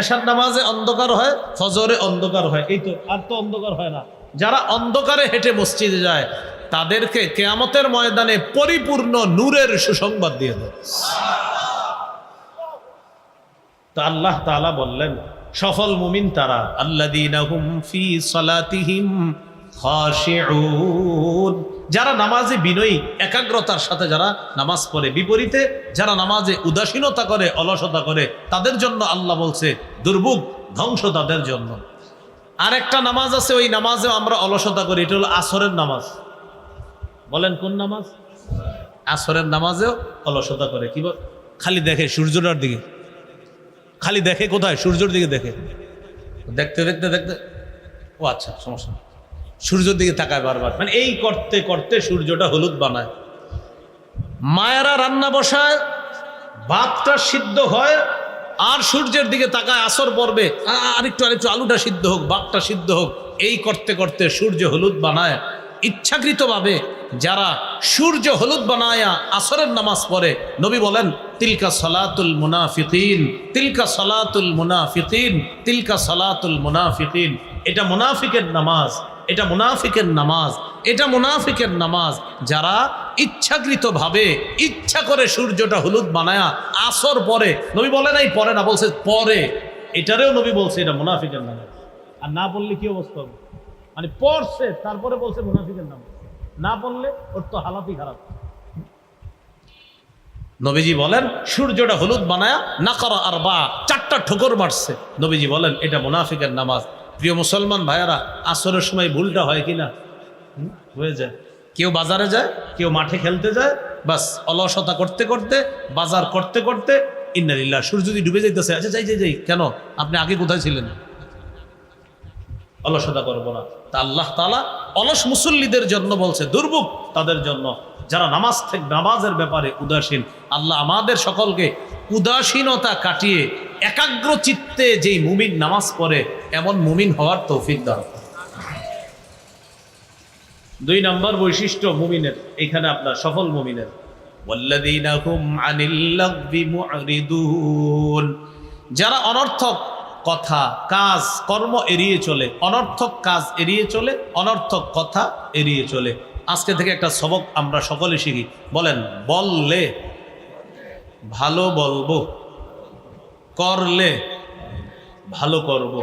[SPEAKER 1] এশার নামাজে অন্ধকার হয়, ফজরে অন্ধকার হয়, এই তো, আর তো অন্ধকার হয় না। যারা অন্ধকারে হেঁটে মসজিদে যায় তাদেরকে কিয়ামতের ময়দানে পরিপূর্ণ নূরের সুসংবাদ দিয়ে দেয়। তো আল্লাহ তাআলা বললেন, সফল মুমিন তারা, আল্লাযীনা হুম ফি সালাতিহিম খাশিউন, যারা নামাজে বিনয়ী একাগ্রতার সাথে যারা নামাজ পড়ে। বিপরীতে যারা নামাজে উদাসীনতা করে, অলসতা করে, তাদের জন্য আল্লাহ বলছে দুর্ভোগ, ধ্বংস তাদের জন্য। আরেকটা নামাজ আছে, ওই নামাজেও আমরা অলসতা করি, এটা হলো আসরের নামাজ। বলেন কোন নামাজ? আসরের নামাজেও অলসতা করে। কি বল? খালি দেখে সূর্যটার দিকে, খালি দেখে কোথায়? সূর্যের দিকে দেখে, দেখতে দেখতে দেখতে, ও আচ্ছা সমস্যা, সূর্যের দিকে তাকায় বারবার। মানে এই করতে করতে সূর্যটা হলুদ বানায়। মায়েরা রান্না বসায়, ভাতটা সিদ্ধ হয়, আর সূর্যের দিকে তাকায়, আসর পড়বে, আরেকটু আরেকটু আলুটা সিদ্ধ হোক, ভাতটা সিদ্ধ হোক। এই করতে করতে সূর্য হলুদ বানায়। ইচ্ছাকৃতভাবে যারা সূর্য হলুদ বানায়া আসরের নামাজ পড়ে, নবী বলেন, তিলকা সালাতুল মুনাফিকিন, তিলকা সালাতুল মুনাফিকিন, তিলকা সালাতুল মুনাফিকিন। এটা মুনাফিকের নামাজ, এটা মুনাফিকের নামাজ, এটা মুনাফিকের নামাজ। যারা ইচ্ছাকৃতভাবে ইচ্ছা করে সূর্যটা হলুদ বানায়া আসর পরে, নবী বলে নাই পরে না, বলছে পরে, এটারেও নবী বলছে এটা মুনাফিকের নামাজ। আর না বললে কি অবস্থা হবে? মানে পড়ছে তারপরে বলছে মুনাফিকের নামাজ, না পড়লে ওর তো হালাতই খারাপ। নবীজি বলেন সূর্যটা হলুদ বানায়া নাকারা আরবা, 4টা ঠোকর মারছে। নবীজি বলেন এটা মুনাফিকের নামাজ। প্রিয় মুসলমান ভাইয়ারা, আসরের সময় ভুলটা হয় কিনা? হয়ে যায়। কেউ বাজারে যায়, কেউ মাঠে খেলতে যায়, বাস অলসতা করতে করতে, বাজার করতে করতে, ইন্না লিল্লাহ, সূর্য যদি ডুবে যাইতেছে, আচ্ছা যাই যাই যাই, কেন আপনি আগে কোথায় ছিলেন? অলসতা করবো না। তা আল্লাহ তাআলা অলস মুসল্লিদের জন্য বলছে দুর্ভোগ তাদের জন্য, যারা নামাজ থেকে নামাজের ব্যাপারে উদাসীন। আল্লাহ আমাদের সকলকে উদাসীনতা কাটিয়ে একাগ্র চিত্তে যেই মুমিন নামাজ পড়ে এমন মুমিন হওয়ার তৌফিক দান। 2 নম্বর বৈশিষ্ট্য মুমিনের, এইখানে আপনার সফল মুমিনের, ওয়াল্লাযীনা হুম আনিল লাগবি মুরিদুন, যারা অনর্থক কথা, কাজ, কর্ম এড়িয়ে চলে, অনর্থক কাজ এড়িয়ে চলে, অনর্থক কথা এড়িয়ে চলে। আজকে থেকে একটা সবক আমরা সকলে শিখি। বলেন, বললে ভালো বলবো, করলে ভালো করব।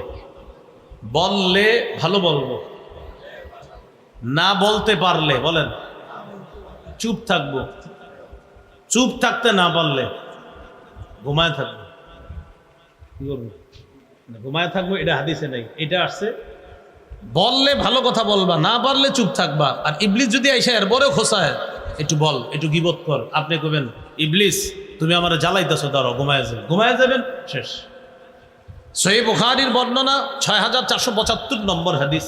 [SPEAKER 1] বললে ভালো বলবো, না বলতে পারলে বলেন চুপ থাকবো। চুপ থাকতে না পারলে ঘুমায় থাকবো। কি করবো? ঘুমায় থাকবো, এটা হাদিসে নাই, এটা আসছে বললে ভালো কথা বলবা, না পারলে চুপ থাকবা। আর ইবলিস যদি আইসা এরপরেও খোসায়, একটু বল, একটু গীবত কর, আপনি কবেন ইবলিস তুমি আমার জ্বালাইতেছো, দাঁড়াও, ঘুমায় যাবেন, ঘুমায় যাবেন, শেষ। সহিহ বুখারীর বর্ণনা 6475 নম্বর হাদিস।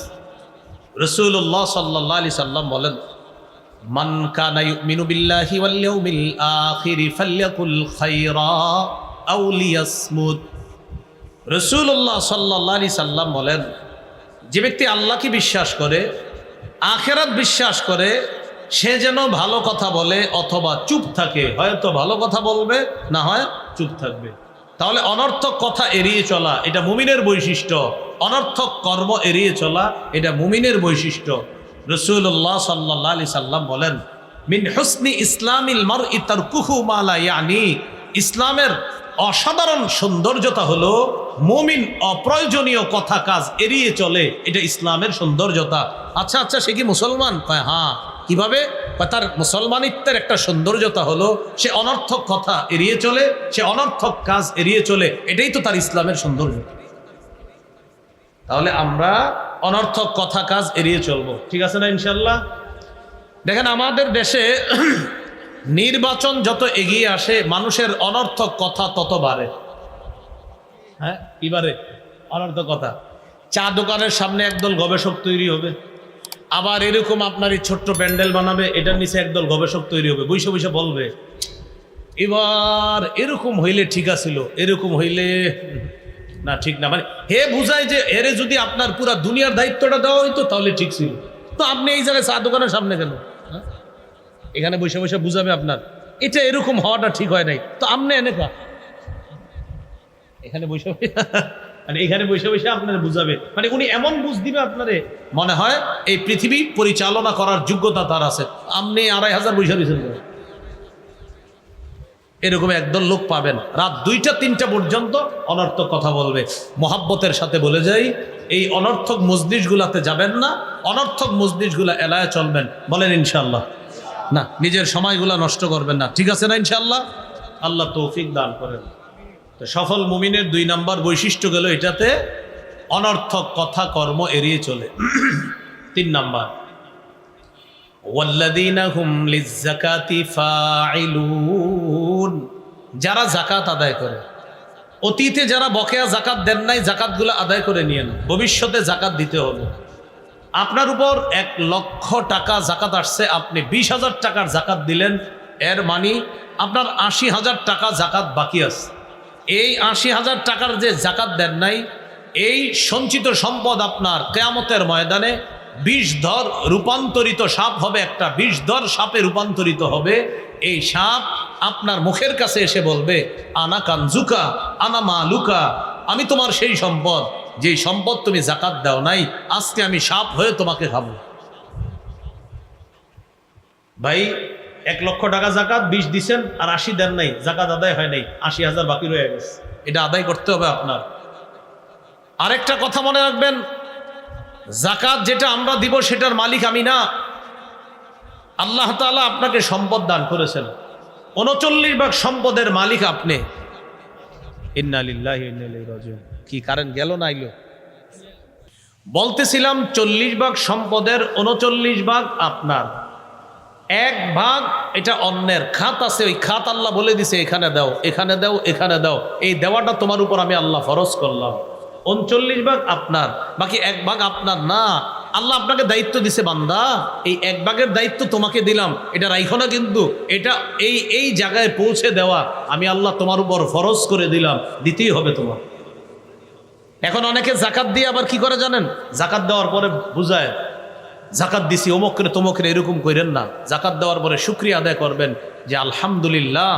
[SPEAKER 1] রাসূলুল্লাহ সাল্লাল্লাহু আলাইহি সাল্লাম বলেন, মান কানা ইউমিনু বিল্লাহি ওয়াল ইয়াউমিল আখির ফালইয়াকুল খায়রা আও লিয়াসমুত। রাসূলুল্লাহ সাল্লাল্লাহু আলাইহি সাল্লাম বলেন, যে ব্যক্তি আল্লাহকে বিশ্বাস করে, আখিরাত বিশ্বাস করে, সে যেন ভালো কথা বলে অথবা চুপ থাকে। হয়তো ভালো কথা বলবে, না হয় চুপ থাকবে। তাহলে অনর্থক কথা এড়িয়ে চলা এটা মুমিনের বৈশিষ্ট্য, অনর্থক কর্ম এড়িয়ে চলা এটা মুমিনের বৈশিষ্ট্য। রাসূলুল্লাহ সাল্লাল্লাহু আলাইহি সাল্লাম বলেন, মিন হুসনি ইসলামিল মারই তারকুহু মা লা ইয়ানি, ইসলামের অসাধারণ সৌন্দর্যতা হলো মুমিন অপ্রয়োজনীয় কথা কাজ এড়িয়ে চলে, এটা ইসলামের সৌন্দর্যতা। আচ্ছা আচ্ছা, সে কি মুসলমান? কয় হ্যাঁ। কিভাবে? তার মুসলমানিত্বের একটা সৌন্দর্যতা হলো সে অনর্থক কথা এড়িয়ে চলে, সে অনর্থক কাজ এড়িয়ে চলে, এটাই তো তার ইসলামের সৌন্দর্য। তাহলে আমরা অনর্থক কথা কাজ এড়িয়ে চলবো, ঠিক আছে না ইনশাল্লাহ? দেখেন আমাদের দেশে নির্বাচন যত এগিয়ে আসে মানুষের অনর্থক কথা তত বাড়ে। হ্যাঁ, কি বাড়ে? অনর্থক কথা। চা দোকানের সামনে একদল গবেষক তৈরি হবে, আবার এরকম আপনার এই ছোট্ট প্যান্ডেল বানাবে, এটার নিচে একদল গবেষক তৈরি হবে, বসে বসে বলবে এবার এরকম হইলে ঠিক আছিল, এরকম হইলে না ঠিক না। মানে হে বুঝায় যে এরে যদি আপনার পুরা দুনিয়ার দায়িত্বটা দেওয়া হইতো তাহলে ঠিক ছিল, তো আপনি এই জায়গায় চা দোকানের সামনে কেন? এখানে বসে বসে বুঝাবে আপনার এটা এরকম হওয়াটা ঠিক হয় নাই, তো আপনি এনে এখানে বসে মানে এখানে বসে বসে আপনার বুঝাবে, মানে উনি এমন বুঝ দিবে আপনারে মনে হয় এই পৃথিবী পরিচালনা করার যোগ্যতা তার আছে, আপনি 2500 বসে রয়েছেন। এরকম একদল লোক পাবেন রাত 2টা-3টা পর্যন্ত অনর্থক কথা বলবে। মহাব্বতের সাথে বলে যাই, এই অনর্থক মজলিসগুলাতে যাবেন না, অনর্থক মজলিসগুলা এলায় চলবেন। বলেন ইনশাআল্লাহ? না, নিজের সময়গুলা নষ্ট করবেন না, ঠিক আছে না ইনশাআল্লাহ? আল্লাহ তৌফিক দান করেন। তো সফল মুমিনের 2 নাম্বার বৈশিষ্ট্য গেল এটাতে, অনর্থক কথা কর্ম এড়িয়ে চলে। 3 নাম্বার, ওয়াল্লাযীনা হুম লিয-যাকাতি ফাঈলুন, যারা যাকাত আদায় করে। অতীতে যারা বকেয়া যাকাত দেন নাই, যাকাতগুলো আদায় করে নিয়েন, ভবিষ্যতে যাকাত দিতে হবে। আপনার উপর 1 লক্ষ টাকা যাকাত আসছে, আপনি 20,000 টাকার যাকাত দিলেন, এর মানে আপনার 80,000 টাকা যাকাত বাকি আছে। এই 80,000 টাকার যে যাকাত দেন নাই, এই সঞ্চিত সম্পদ আপনার কিয়ামতের ময়দানে বিষধর রূপান্তরিত সাপ হবে, একটা বিষধর সাপে রূপান্তরিত হবে। এই সাপ আপনার মুখের কাছে এসে বলবে আনা কানজুকা আনা মালুকা, আমি তোমার সেই সম্পদ, যেই সম্পদ তুমি যাকাত দাও নাই, আজকে আমি সাপ হয়ে তোমাকে খাবো। ভাই 1 লক্ষ টাকা যাকাত 20 দিছেন আর 80 দেন নাই, যাকাত আদায় হয় নাই, 80,000 বাকি রয়ে গেছে, এটা আদায় করতে হবে আপনার। আরেকটা কথা মনে রাখবেন, যাকাত যেটা আমরা দিব সেটার মালিক আমি না, আল্লাহ তাআলা আপনাকে সম্পদ দান করেছেন, 39 ভাগ সম্পদের মালিক আপনি। ইন্না লিল্লাহি ওয়া ইন্না ইলাইহি রাজিউন। কি কারেন্ট গেল না আইলো? বলতেছিলাম 40 ভাগ সম্পদের 39 ভাগ আপনার, 1 ভাগ এটা অন্যের খাত আছে, ওই খাত আল্লাহ বলে দিছে এখানে দাও, এখানে দাও, এখানে দাও, এই দেওয়াটা তোমার উপর আমি আল্লাহ ফরজ করলাম। 39 ভাগ আপনার, বাকি 1 ভাগ আপনার না। আল্লাহ আপনাকে দায়িত্ব দিছে, বান্দা এই 1 ভাগের দায়িত্ব তোমাকে দিলাম, এটা রাখো না, কিন্তু এটা এই জায়গায় পৌঁছে দেওয়া আমি আল্লাহ তোমার উপর ফরজ করে দিলাম, দিতেই হবে তোমার। এখন অনেকে যাকাত দিয়ে আবার কি করে জানেন? যাকাত দেওয়ার পরে বুঝায় যাকাত দিছি অমুকরে তমুকরে, এরকম করেন না। যাকাত দেওয়ার পরে শুকরিয়া আদায় করবেন যে আলহামদুলিল্লাহ,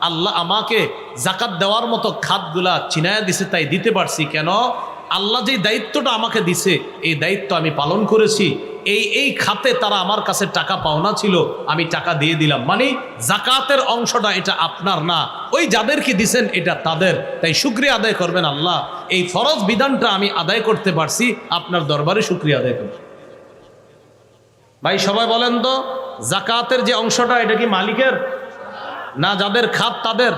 [SPEAKER 1] আল্লাহ আমাকে যাকাত দেওয়ার মতো খাতগুলা চিনায়া দিছে, তাই দিতে পারছি। কেন? আল্লাহ যে দায়িত্বটা আমাকে দিছে এই দায়িত্ব আমি পালন করেছি, এই খাতে তারা আমার কাছে টাকা পাওনা ছিল, আমি টাকা দিয়ে দিলাম। মানে যাকাতের অংশটা এটা আপনার না, ওই যাদেরকে দিছেন এটা তাদের, তাই শুকরিয়া আদায় করবেন। আল্লাহ এই ফরজ বিধানটা আমি আদায় করতে পারছি, আপনার দরবারে শুকরিয়া আদায় করবেন। ভাই সবাই বলেন তো, যাকাতের যে অংশটা এটা কি মালিকের না যাদের খাত তাদের?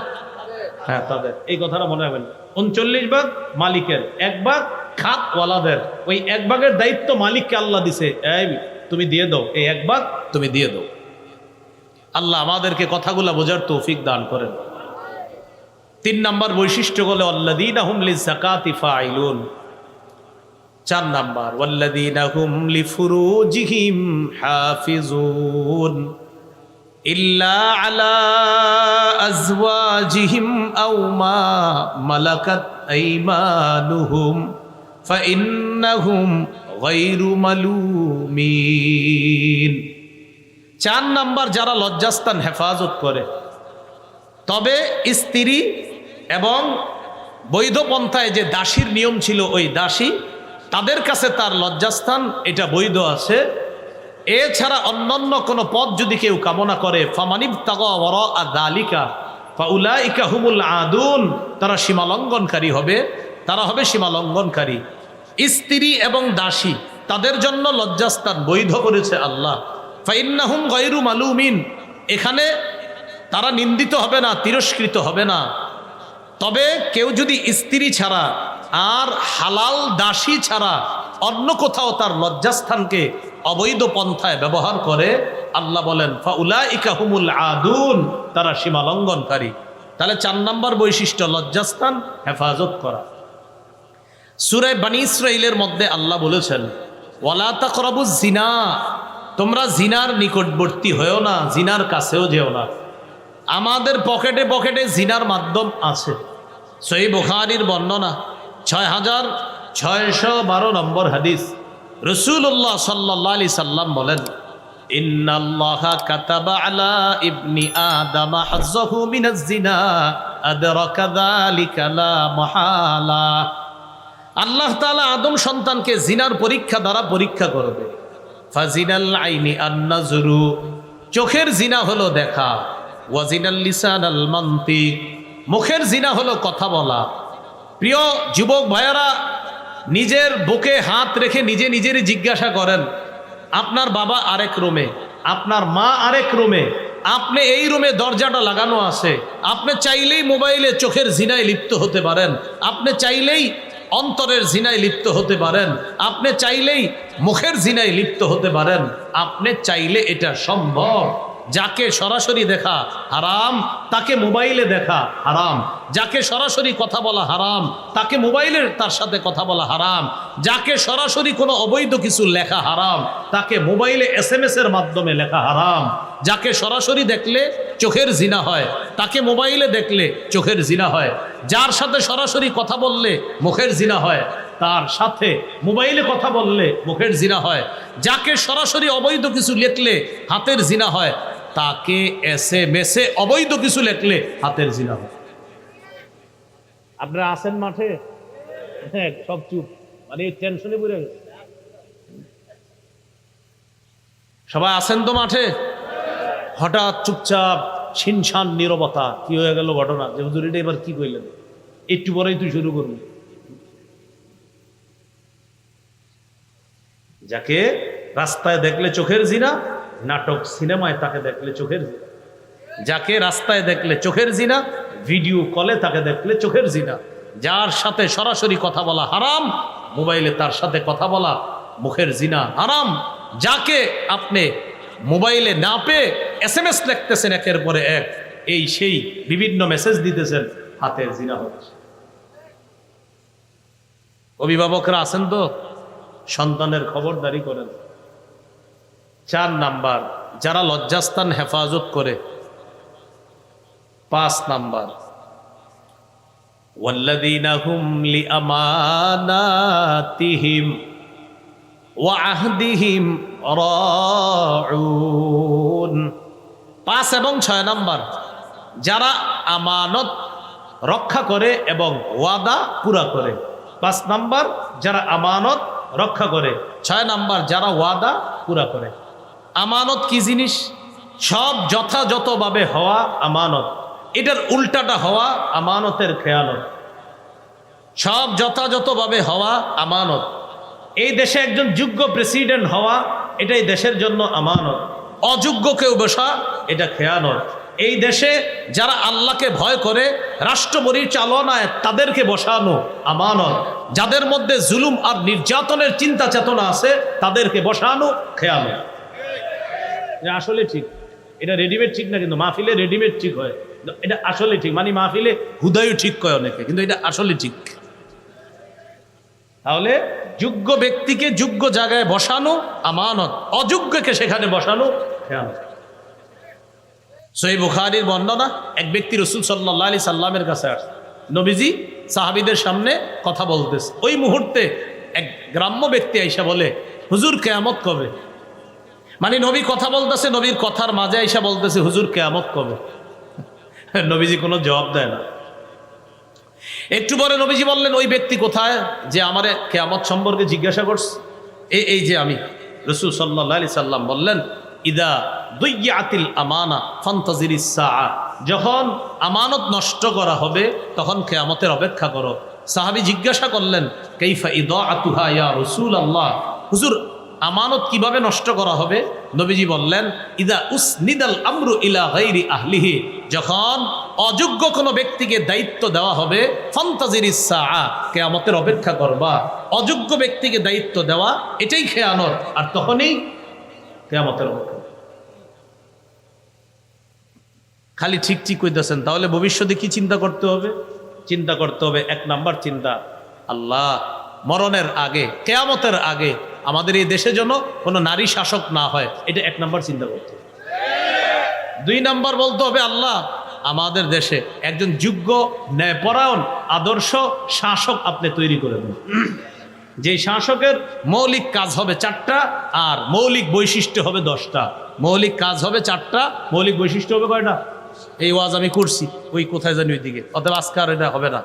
[SPEAKER 1] হ্যাঁ তাদের, এই কথাটা মনে রাখবেন। 39 ভাগ মালিকের, 1 ভাগ খাতওয়ালাদের। ওই 1 ভাগের দায়িত্ব মালিককে আল্লাহ দিছে, এই তুমি দিয়ে দাও, এই 1 ভাগ তুমি দিয়ে দাও। আল্লাহ আমাদেরকে কথাগুলা বোঝার তৌফিক দান করেন। 3 নাম্বার বৈশিষ্ট্য হলো আল্লাযীনা হুম লিয-যাকাতি ফাঈলুন। 4 নাম্বার, ওয়াল্লাযীনা হুম লিফুরুজিহিম হাফিজুন ইল্লা আলা আজওয়াজিহিম আও মা মালাকাত আইমানুহুম ফাইন্নাহুম গায়রু মালুমিন। 4 নাম্বার, যারা লজ্জাস্থান হেফাজত করে, তবে স্ত্রী এবং বৈধ পন্থায় যে দাসীর নিয়ম ছিল, ওই দাসী তাদের কাছে তার লজ্জাস্থান এটা বৈধ আছে। এছাড়া অন্যান্য কোনো পথ যদি কেউ কামনা করে ফামানিবতাগা ওয়ারাআ যালিকা ফাউলাইকা হুমুল আদুন, তারা সীমালঙ্ঘনকারী হবে, তারা হবে সীমালঙ্ঘনকারী। স্ত্রী এবং দাসী তাদের জন্য লজ্জাস্থান বৈধ করেছে আল্লাহ। ফাইন্নাহুম গায়রু মালুমিন, এখানে তারা নিন্দিত হবে না, তিরস্কৃত হবে না। তবে কেউ যদি স্ত্রী ছাড়া আর হালাল দাসী ছাড়া অন্য কোথাও তার লজ্জাস্থানকে অবৈধ পন্থায় ব্যবহার করে, আল্লাহ বলেন ফাউলাইকা হুমুল আদুন, তারা সীমালঙ্ঘনকারী। তাহলে 4 নম্বর বৈশিষ্ট্য লজ্জাস্থান হেফাজত করা। সূরা বনী ইসরাঈলের মধ্যে আল্লাহ বলেছেন ওয়ালা তাকরাবুজ জিনা, তোমরা জিনার নিকটবর্তী হয়েও না, জিনার কাছেও যেও না। আমাদের পকেটে পকেটে জিনার মাধ্যম আছে। সহিহ বুখারীর বর্ণনা 6612 নম্বর হাদিস, রাসূলুল্লাহ সাল্লাল্লাহু আলাইহি সাল্লাম বলেন ইন্নাল্লাহা কাতাবা আলা ইবনি আদম হাজ্জাহু মিনাজ জিনা আদরাকা যালিকা লা মাহালা। আল্লাহ তাআলা আদম সন্তানকে জিনার পরীক্ষা দ্বারা পরীক্ষা করবে। ফাজিনাল আইনি আন-নাজরু, চোখের জিনা হলো দেখা। ওয়াজিনাল লিসানাল মানতিক, মুখের জিনা হলো কথা বলা। প্রিয় যুবক ভাইয়েরা, নিজের বুকে হাত রেখে নিজে নিজেরই জিজ্ঞাসা করেন, আপনার বাবা আরেক রুমে, আপনার মা আরেক রুমে, আপনি এই রুমে দরজাটা লাগানো আছে। আপনি চাইলেই মোবাইলে চোখের জিনায় লিপ্ত হতে পারেন, আপনি চাইলেই অন্তরের জিনায় লিপ্ত হতে পারেন, আপনি চাইলেই মুখের জিনায় লিপ্ত হতে পারেন, আপনি চাইলে এটা সম্ভব। যাকে সরাসরি দেখা হারাম তাকে মোবাইলে দেখা হারাম, যাকে সরাসরি কথা বলা হারাম তাকে মোবাইলে তার সাথে কথা বলা হারাম, যাকে সরাসরি কোনো অবৈধ কিছু লেখা হারাম তাকে মোবাইলে SMS এর মাধ্যমে লেখা হারাম, যাকে সরাসরি দেখলে চোখের জিনা হয় তাকে মোবাইলে দেখলে চোখের জিনা হয়, যার সাথে সরাসরি কথা বললে মুখের জিনা হয় তার সাথে মোবাইলে কথা বললে মুখের জিনা হয়, যাকে সরাসরি অবৈধ কিছু লিখলে হাতের জিনা হয়, তাকে SMS অবৈধ কিছু লিখলে হাতের জিনা হয়। আপনারা আছেন মাঠে? হ্যাঁ, সব চুপ, মানে টেনশনে পড়ে গেছে। সবাই আছেন তো মাঠে? হঠাৎ চুপচাপ শিনশান নীরবতা। কি হয়ে গেল ঘটনা? যে হুজুর এটা এবার কি কইলেন? একটু পরেই তুই শুরু করবি। যাকে রাস্তায় দেখলে চোখের জিনা, নাটক সিনেমায় তাকে দেখলে চোখের জিনা। যাকে রাস্তায় দেখলে চোখের জিনা, ভিডিও কলে তাকে দেখলে চোখের জিনা। যার সাথে সরাসরি কথা বলা হারাম, মোবাইলে তার সাথে কথা বলা মুখের জিনা হারাম। যাকে আপনি মোবাইলে না পেয়ে SMS লিখতেছেন একের পরে এক, এই সেই বিভিন্ন মেসেজ দিতেছেন, হাতের জিনা হচ্ছে। অভিভাবকরা আছেন তো? সন্তানের খবরদারি করেন। 4 নাম্বার, যারা লজ্জাস্থান হেফাজত করে। 5 নাম্বার, ওয়াল্লাযীনা হুম লিআমানাতিহিম ওয়া আহদিহিম রাউন। 5 এবং 6 নাম্বার, যারা আমানত রক্ষা করে এবং ওয়াদা পুরা করে। 5 নাম্বার যারা আমানত রক্ষা করে, 6 নাম্বার যারা ওয়াদা পুরা করে। আমানত কি জিনিস? সব যথাযথভাবে হওয়া আমানত, এটার উল্টাটা হওয়া আমানতের খেয়ানত। সব যথাযথভাবে হওয়া আমানত। এই দেশে একজন যোগ্য প্রেসিডেন্ট হওয়া, এটাই দেশের জন্য আমানত। অযোগ্য কেউ বসা, এটা খেয়ানত। এই দেশে যারা আল্লাহকে ভয় করে রাষ্ট্র পরিচালনায় তাদেরকে বসানো আমানত। যাদের মধ্যে জুলুম আর নির্যাতনের চিন্তা চেতনা আছে তাদেরকে বসানো খেয়ানত। এটা আসলে ঠিক, এটা রেডিমেড ঠিক না, কিন্তু মাহফিলে রেডিমেড ঠিক হয়। এটা আসলে ঠিক, মানে মাহফিলে হুদায়ও ঠিক কয় অনেকে, কিন্তু এটা আসলে ঠিক। তাহলে যোগ্য ব্যক্তিকে যোগ্য জায়গায় বসানো আমানত, অযোগ্যকে সেখানে বসানো খেয়ানত। সহিহ বুখারীর বর্ণনা, এক ব্যক্তি রাসূল সাল্লাল্লাহু আলাইহি সাল্লামের কাছে আসে। নবীজি সাহাবীদের সামনে কথা বলতেছে। ওই মুহূর্তে এক গ্রাম্য ব্যক্তি আইসা বলে, হুজুর কিয়ামত কবে? মানে নবী কথা বলতেছে, নবীর কথার মাঝে আইসা বলতেছে, হুজুর কিয়ামত কবে? নবীজি কোনো জবাব দেয় না। একটু পরে নবীজি বললেন, ওই ব্যক্তি কোথায় যে আমারে কিয়ামত সম্পর্কে জিজ্ঞাসা করছে? এই যে আমি। রাসূল সাল্লাল্লাহু আলাইহি সাল্লাম বললেন, ইদা দুইয়াতিল আমানা ফান্তাজিরিস সাআ, যখন আমানত নষ্ট করা হবে তখন কিয়ামতের অপেক্ষা করো। সাহাবী জিজ্ঞাসা করলেন, কাইফা ইদাআতুহা ইয়া রাসূলুল্লাহ, হুজুর আমানত কিভাবে নষ্ট করা হবে? নবীজি বললেন, ইদা উসনিদাল আমরু ইলা গায়রি আহলিহি, যখন অযোগ্য কোনো ব্যক্তিকে দায়িত্ব দেওয়া হবে, ফান্তাজিরিস সাআ, কিয়ামতের অপেক্ষা করবা। অযোগ্য ব্যক্তিকে দায়িত্ব দেওয়া এটাই খেয়ানত, আর তখনই কিয়ামতের অপেক্ষা। খালি ঠিক ঠিক কইতেছেন, তাহলে ভবিষ্যতে কি চিন্তা করতে হবে? চিন্তা করতে হবে, এক নাম্বার চিন্তা, আল্লাহ মরণের আগে, কিয়ামতের আগে আমাদের এই দেশে যেন কোনো নারী শাসক না হয়, এটা এক নাম্বার চিন্তা করতে হবে। দুই নাম্বার বলতে হবে, আল্লাহ আমাদের দেশে একজন যোগ্য, ন্যায়পরায়ণ, আদর্শ শাসক আপনি তৈরি করে দেন, যে শাসকের মৌলিক কাজ হবে 4টা আর মৌলিক বৈশিষ্ট্য হবে 10টা। মৌলিক কাজ হবে 4টা, মৌলিক বৈশিষ্ট্য হবে কয়টা? এই ওয়াজ আমি করছি ওই কোথায় জানি ওইদিকে, অতএব আজকে আর এটা হবে না।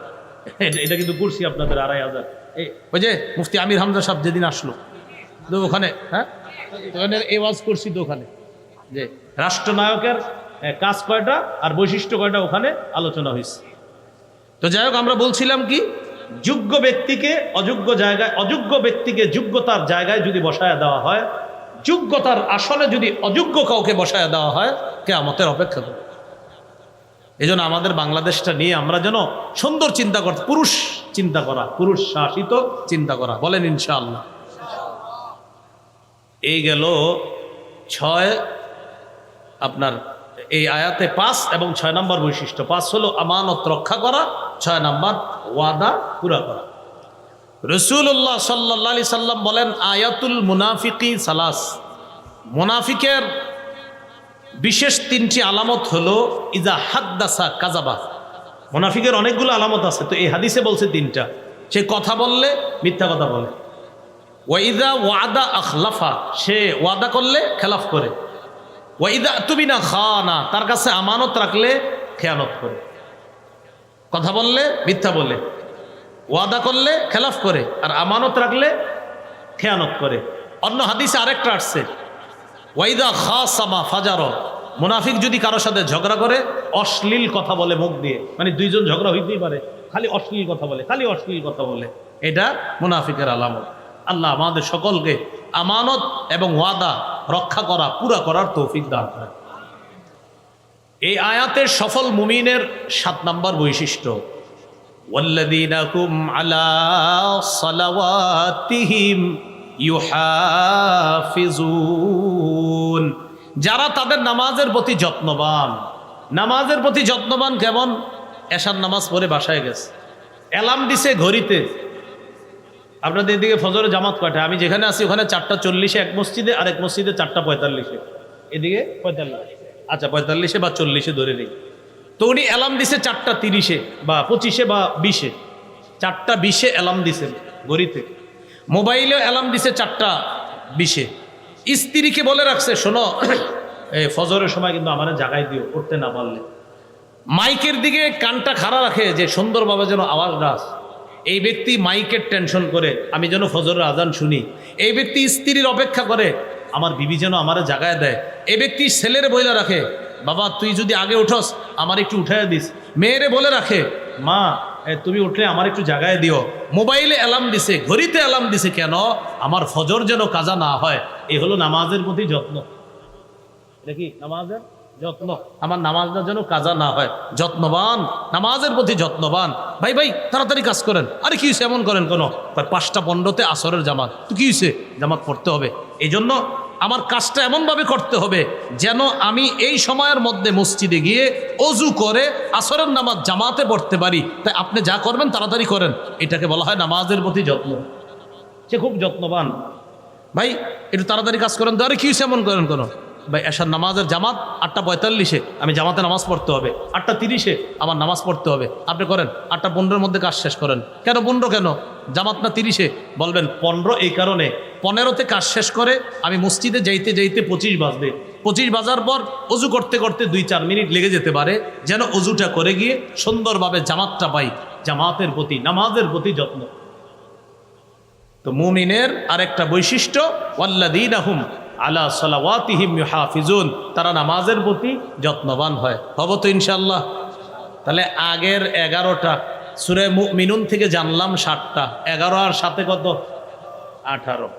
[SPEAKER 1] এটা কিন্তু করছি আপনাদের 2500। ওই যে মুফতি আমির হামজা সাহেব যেদিন আসলো তো ওখানে, হ্যাঁ ওখানে এই ওয়াজ করছি তো, ওখানে যে রাষ্ট্রনায়কের কাজ কয়টা আর বৈশিষ্ট্য কয়টা ওখানে আলোচনা হয়েছে। তো যাই হোক, আমরা বলছিলাম কি, যোগ্য ব্যক্তিকে অযোগ্য জায়গায়, অযোগ্য ব্যক্তিকে যোগ্যতার জায়গায় যদি বসায় দেওয়া হয়, যোগ্যতার আসলে যদি অযোগ্য কাউকে বসায় দেওয়া হয়, কিয়ামতের অপেক্ষা করবে। এই জন্য আমাদের বাংলাদেশটা নিয়ে আমরা যেন সুন্দর চিন্তা করতে, পুরুষ চিন্তা করা, পুরুষ শাসিত চিন্তা করা, বলেন ইনশাআল্লাহ। এই গেল 6, আপনার এই আয়াতে 5 এবং 6 নম্বর বৈশিষ্ট্য। 5 হলো আমানত রক্ষা করা, 6 নম্বর ওয়াদা পুরা করা। রাসূলুল্লাহ সাল্লাল্লাহু আলাইহি সাল্লাম বলেন, আয়াতুল মুনাফিকি সালাস, মুনাফিকের বিশেষ 3টি আলামত হলো, ইজা হাদ্দাসা কাযাবা। মুনাফিকের অনেকগুলো আলামত আছে, তো এই হাদিসে বলছে 3টা। সে কথা বললে মিথ্যা কথা বলে, ওয়াইদা ওয়াদা আখলাফা, সে ওয়াদা করলে খেলাফ করে, ওয়াইদা তুবিনা খানা, তার কাছে আমানত রাখলে খেয়ানত করে। কথা বললে মিথ্যা বলে, ওয়াদা করলে খেলাফ করে, আর আমানত রাখলে খেয়ানত করে। অন্য হাদিসে আরেকটা আসছে, ওয়াইদা খাসামা ফাজার, মুনাফিক যদি কারো সাথে ঝগড়া করে অশ্লীল কথা বলে মুখ দিয়ে, মানে দুইজন ঝগড়া হইতেই পারে, খালি অশ্লীল কথা বলে, খালি অশ্লীল কথা বলে, এটা মুনাফিকের আলামত। আল্লাহ আমাদের সকলকে আমানত এবং ওয়াদা রক্ষা করা, পুরা করার তৌফিক দান করে। এই আয়াতের সফল মুমিনের 7 নম্বর বৈশিষ্ট্য, ওয়াল্লাযীনা হুম আলা সালাওয়াতিহিম ইউহাফিজুন, যারা তাদের নামাজের প্রতি যত্নবান। নামাজের প্রতি যত্নবান কেমন? এশার নামাজ পড়ে বাসায় গেছে, অ্যালার্ম দিছে ঘড়িতে, আপনাদের এদিকে ফজরে জামাত কয়টা? আমি যেখানে আছি ওখানে 4:40 এক মসজিদে, আর এক মসজিদে 4:45, এদিকে 45, আচ্ছা 45 বা 40 ধরে নেই। তো উনি অ্যালার্ম দিছে 4:30 বা 25 বা 20, 4:20 অ্যালার্ম দিছে ঘড়িতে। মোবাইলেও অ্যালার্ম দিছে 4:20। স্ত্রীকে বলে রাখছে, শোনো এই ফজরের সময় কিন্তু আমার জাগাই দিও, করতে না পারলে। মাইকের দিকে কানটা খাড়া রাখে যে সুন্দরভাবে যেন আওয়াজটা আসে। এই ব্যক্তি মাইকের টেনশন করে আমি যেন ফজরের আজান শুনি। এই ব্যক্তি স্ত্রীর অপেক্ষা করে আমার বিবি যেন আমার জাগায় দেয়। এই ব্যক্তি ছেলের বইলা রাখে, বাবা তুই যদি আগে উঠোস আমার একটু উঠাইয়া দিস। মেয়েরে বলে রাখে, মা তুমি উঠলে আমার একটু জাগায় দিও। মোবাইলে অ্যালার্ম দিছে, ঘড়িতে অ্যালার্ম দিছে, কেন? আমার ফজর যেন কাজা না হয়। এই হলো নামাজের প্রতি যত্ন। এটা কি নামাজের যত্ন? আমার নামাজটা যেন কাজা না হয়, যত্নবান, নামাজের প্রতি যত্নবান। ভাই ভাই তাড়াতাড়ি কাজ করেন। আরে কি হয়েছে এমন করেন কেন? 5:15 আসরের জামাত। তো কি হয়েছে? জামাত পড়তে হবে। এই জন্য আমার কাজটা এমনভাবে করতে হবে যেন আমি এই সময়ের মধ্যে মসজিদে গিয়ে অজু করে আসরের নামাজ জামাতে পড়তে পারি। তাই আপনি যা করবেন তাড়াতাড়ি করেন। এটাকে বলা হয় নামাজের প্রতি যত্ন। সে খুব যত্নবান। ভাই একটু তাড়াতাড়ি কাজ করেন তো। আরে কি হয়েছে এমন করেন কেন? ভাই এশার নামাজের জামাত 8:45, আমি জামাতে নামাজ পড়তে হবে। 8:30 আমার নামাজ পড়তে হবে। আপনি করেন 8:15 মধ্যে কাজ শেষ করেন। কেন 15? কেন জামাত না 30? বলবেন 15 এই কারণে, 15তে কাজ শেষ করে আমি মসজিদে যাইতে যাইতে 25 বাজবে। 25 বাজার পর অজু করতে করতে 2-4 মিনিট লেগে যেতে পারে, যেন অজুটা করে গিয়ে সুন্দরভাবে জামাতটা পাই। জামাতের প্রতি, নামাজের প্রতি যত্ন। তো মুমিনের আরেকটা বৈশিষ্ট্য ওয়াল্লাযীনা হুম আলা সালাওয়াতিহিম ইউহাফিজুন, তারা নামাজের প্রতি যত্নবান হয়। হব তো ইনশাআল্লাহ। তাহলে আগের 11টা সূরা মুমিনুন থেকে জানলাম 7টা, 11 আর 7 কত? 18।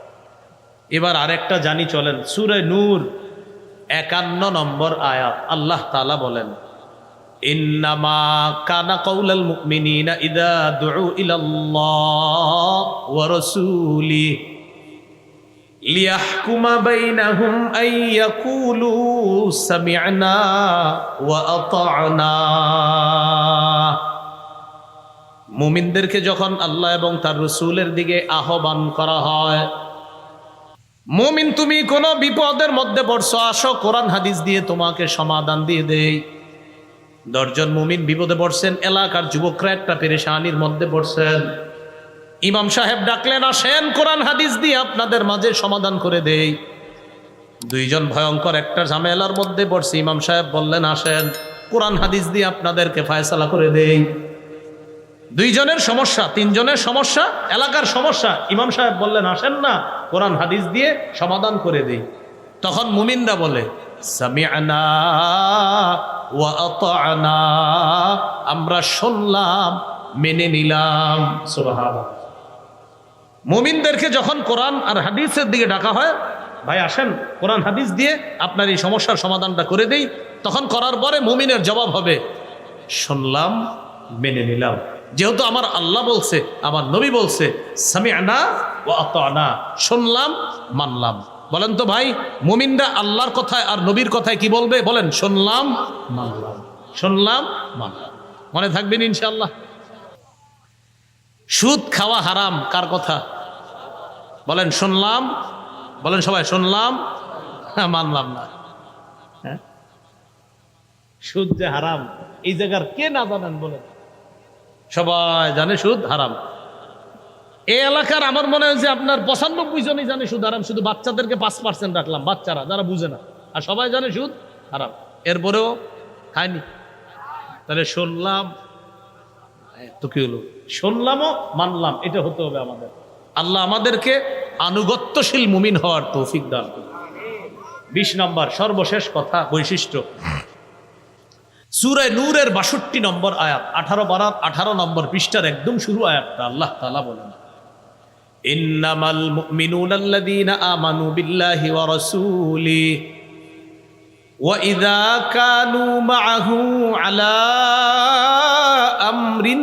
[SPEAKER 1] এবার আরেকটা জানি চলেন, সূরা নূর 51 নম্বর আয়াত। আল্লাহ তাআলা বলেন, ইন্নামা কানা কাউলাল মুমিনিনা ইযা দুউ ইলাল্লাহ ওয়া রাসূলিহি লিয়াহকুমা বাইনাহুম আন ইয়াকুলু সামি'না ওয়া আতা'না। মুমিনদেরকে যখন আল্লাহ এবং তার রাসূলের দিকে আহ্বান করা হয়, মুমিন তুমি কোনো বিপদের মধ্যে পড়ছো, আসো কোরআন হাদিস দিয়ে তোমাকে সমাধান দিয়ে দেই। 10 জন মুমিন বিপদে পড়ছেন, এলাকার যুবকরা একটা পেরেশানির মধ্যে পড়ছেন। ইমাম সাহেব ডাকলেন, আসেন কোরআন হাদিস দিয়ে আপনাদের মাঝে সমাধান করে দেই। 2 জন ভয়ঙ্কর একটা ঝামেলার মধ্যে পড়ছে, ইমাম সাহেব বললেন, আসেন কোরআন হাদিস দিয়ে আপনাদেরকে ফায়সালা করে দেই। 2 জনের সমস্যা, 3 জনের সমস্যা, এলাকার সমস্যা, ইমাম সাহেব বললেন, আসেন না কোরআন হাদিস দিয়ে সমাধান করে দেই। তখন মুমিনরা বলে, সামি'না ওয়া আতা'না, আমরা শুনলাম মেনে নিলাম। সুবহানাল্লাহ। মুমিনদেরকে যখন কোরআন আর হাদিসের দিকে ডাকা হয়, ভাই আসেন কোরআন হাদিস দিয়ে আপনার এই সমস্যার সমাধানটা করে দেই, তখন করার পরে মুমিনের জবাব হবে, শুনলাম মেনে নিলাম। যেহেতু আমার আল্লাহ বলছে, আমার নবী বলছে, সামি'না ওয়া আতা'না, শুনলাম মানলাম। বলেন তো ভাই, মুমিনরা আল্লাহর কথায় আর নবীর কথায় কি বলবে? বলেন, শুনলাম মানলাম, শুনলাম মানলাম। মনে থাকবেন ইনশাআল্লাহ। সুদ খাওয়া হারাম কার কথা? বলেন শুনলাম, বলেন সবাই শুনলাম, মানলাম না। হ্যাঁ, সুদ যে হারাম এই জায়গার কে না জানেন? বলেন, সবাই জানে সুদ হারাম। এই এলাকার আমার মনে হয় যে আপনার 95 জনই জানে সুদ হারাম, শুধু বাচ্চাদেরকে 5% রাখলাম, বাচ্চারা যারা বুঝে না, আর সবাই জানে সুদ হারাম, এরপরেও খায়নি। তাহলে শুনলাম তো কি হলো? শুনলামও মানলাম, এটা হতে হবে আমাদের। আল্লাহ আমাদেরকে আনুগত্যশীল মুমিন হওয়ার তৌফিক দান করুন। 20 নম্বর সর্বশেষ কথা, বৈশিষ্ট্য, সূরা নূরের 62 নম্বর আয়াত, 18 নম্বর পৃষ্ঠার একদম শুরু আয়াতটা। আল্লাহ তাআলা বলেন, ইন্নামাল মুমিনুনা আল্লাযীনা আমানু বিল্লাহি ওয়া রাসূলিহি ওয়া ইযা কানু মা'আহু আলা আমরিন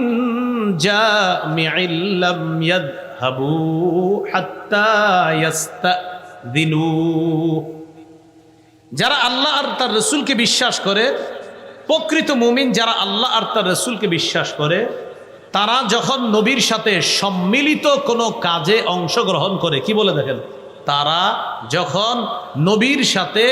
[SPEAKER 1] জামি'in লাম ইয়াযহাবু হাত্তা ইয়াস্তাযিনু। যারা আল্লাহ আর তার রাসূলকে বিশ্বাস করে, প্রকৃত মুমিন যারা আল্লাহ আর তার রাসূলকে বিশ্বাস করে, তারা যখন নবীর সাথে সম্মিলিত কোনো কাজে অংশগ্রহণ করে, কি বলে দেখেন, তারা যখন নবীর সাথে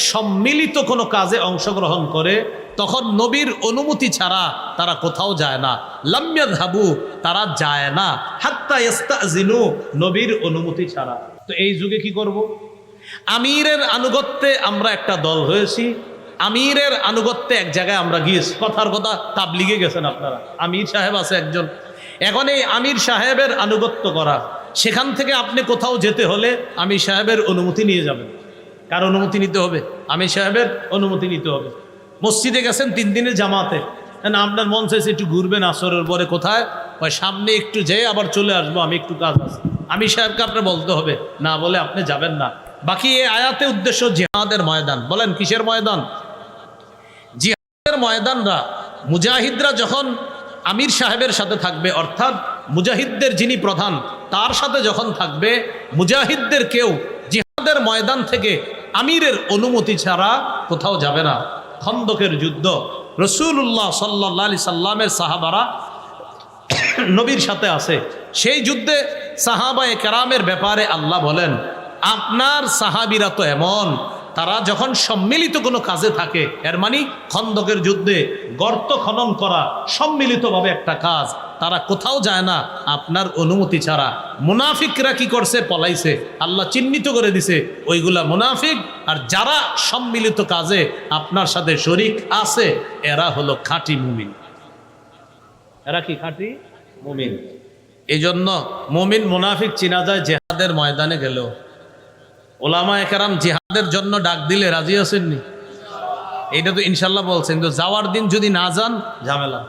[SPEAKER 1] সম্মিলিত কোনো কাজে অংশগ্রহণ করে, তখন নবীর অনুমতি ছাড়া তারা কোথাও যায় না। লাম ইয়াযহাবু, তারা যায় না, হাত্তা ইস্তাযিনু, নবীর অনুমতি ছাড়া। তো এই যুগে কি করব? আমিরের আনুগত্যে আমরা একটা দল হয়েছি, আমিরের আনুগত্যে এক জায়গায় আমরা গিয়েছি। কথার কথা, তাবলিগে গেছেন আপনারা, আমির সাহেব আছে একজন। এখন এই আমির সাহেবের আনুগত্য করা, সেখান থেকে আপনি কোথাও যেতে হলে আমির সাহেবের অনুমতি নিয়ে যাবেন। কার অনুমতি নিতে হবে? আমির সাহেবের অনুমতি নিতে হবে। মসজিদে গেছেন 3 দিনের জামাতে, না আপনার মন চাইছে একটু ঘুরবেন আসরের পরে, কোথায়? ওই সামনে একটু যেয়ে আবার চলে আসবো, আমি একটু কাজ আছে। আমির সাহেবকে আপনার বলতে হবে, না বলে আপনি যাবেন না। বাকি এই আয়াতে উদ্দেশ্য জিহাদের ময়দান। বলেন কিসের ময়দান? জিহাদের ময়দানরা, মুজাহিদরা যখন আমির সাহেবের সাথে থাকবে, অর্থাৎ মুজাহিদদের যিনি প্রধান তার সাথে যখন থাকবে, মুজাহিদদের কেউ জিহাদের ময়দান থেকে আমিরের অনুমতি ছাড়া কোথাও যাবে না। খন্দকের যুদ্ধ, রাসূলুল্লাহ সাল্লাল্লাহু আলাইহি সাল্লামের সাহাবারা নবীর সাথে আছে। সেই যুদ্ধে সাহাবায়ে কেরামের ব্যাপারে আল্লাহ বলেন, আপনার সাহাবীরা তো এমন, তারা যখন সম্মিলিত কোনো কাজে থাকে, এর মানে খন্দকের যুদ্ধে গর্ত খনন করা সম্মিলিতভাবে একটা কাজ, তারা কোথাও যায় না আপনার অনুমতি ছাড়া। মুনাফিকরা কি করছে? পলাইছে। আল্লাহ চিহ্নিত করে দিছে ওইগুলা মুনাফিক। আর যারা সম্মিলিত কাজে আপনার সাথে শরীক আছে, এরা হলো খাঁটি মুমিন। এরা কি খাঁটি মুমিন? এই জন্য মুমিন মুনাফিক চিনা যায় জিহাদের ময়দানে গেল। ওলামায়ে কেরাম জিহাদের জন্য ডাক দিলে রাজি আছেননি? এইটা তো ইনশাল্লাহ বলছেন, কিন্তু যাওয়ার দিন যদি না যান ঝামেলা।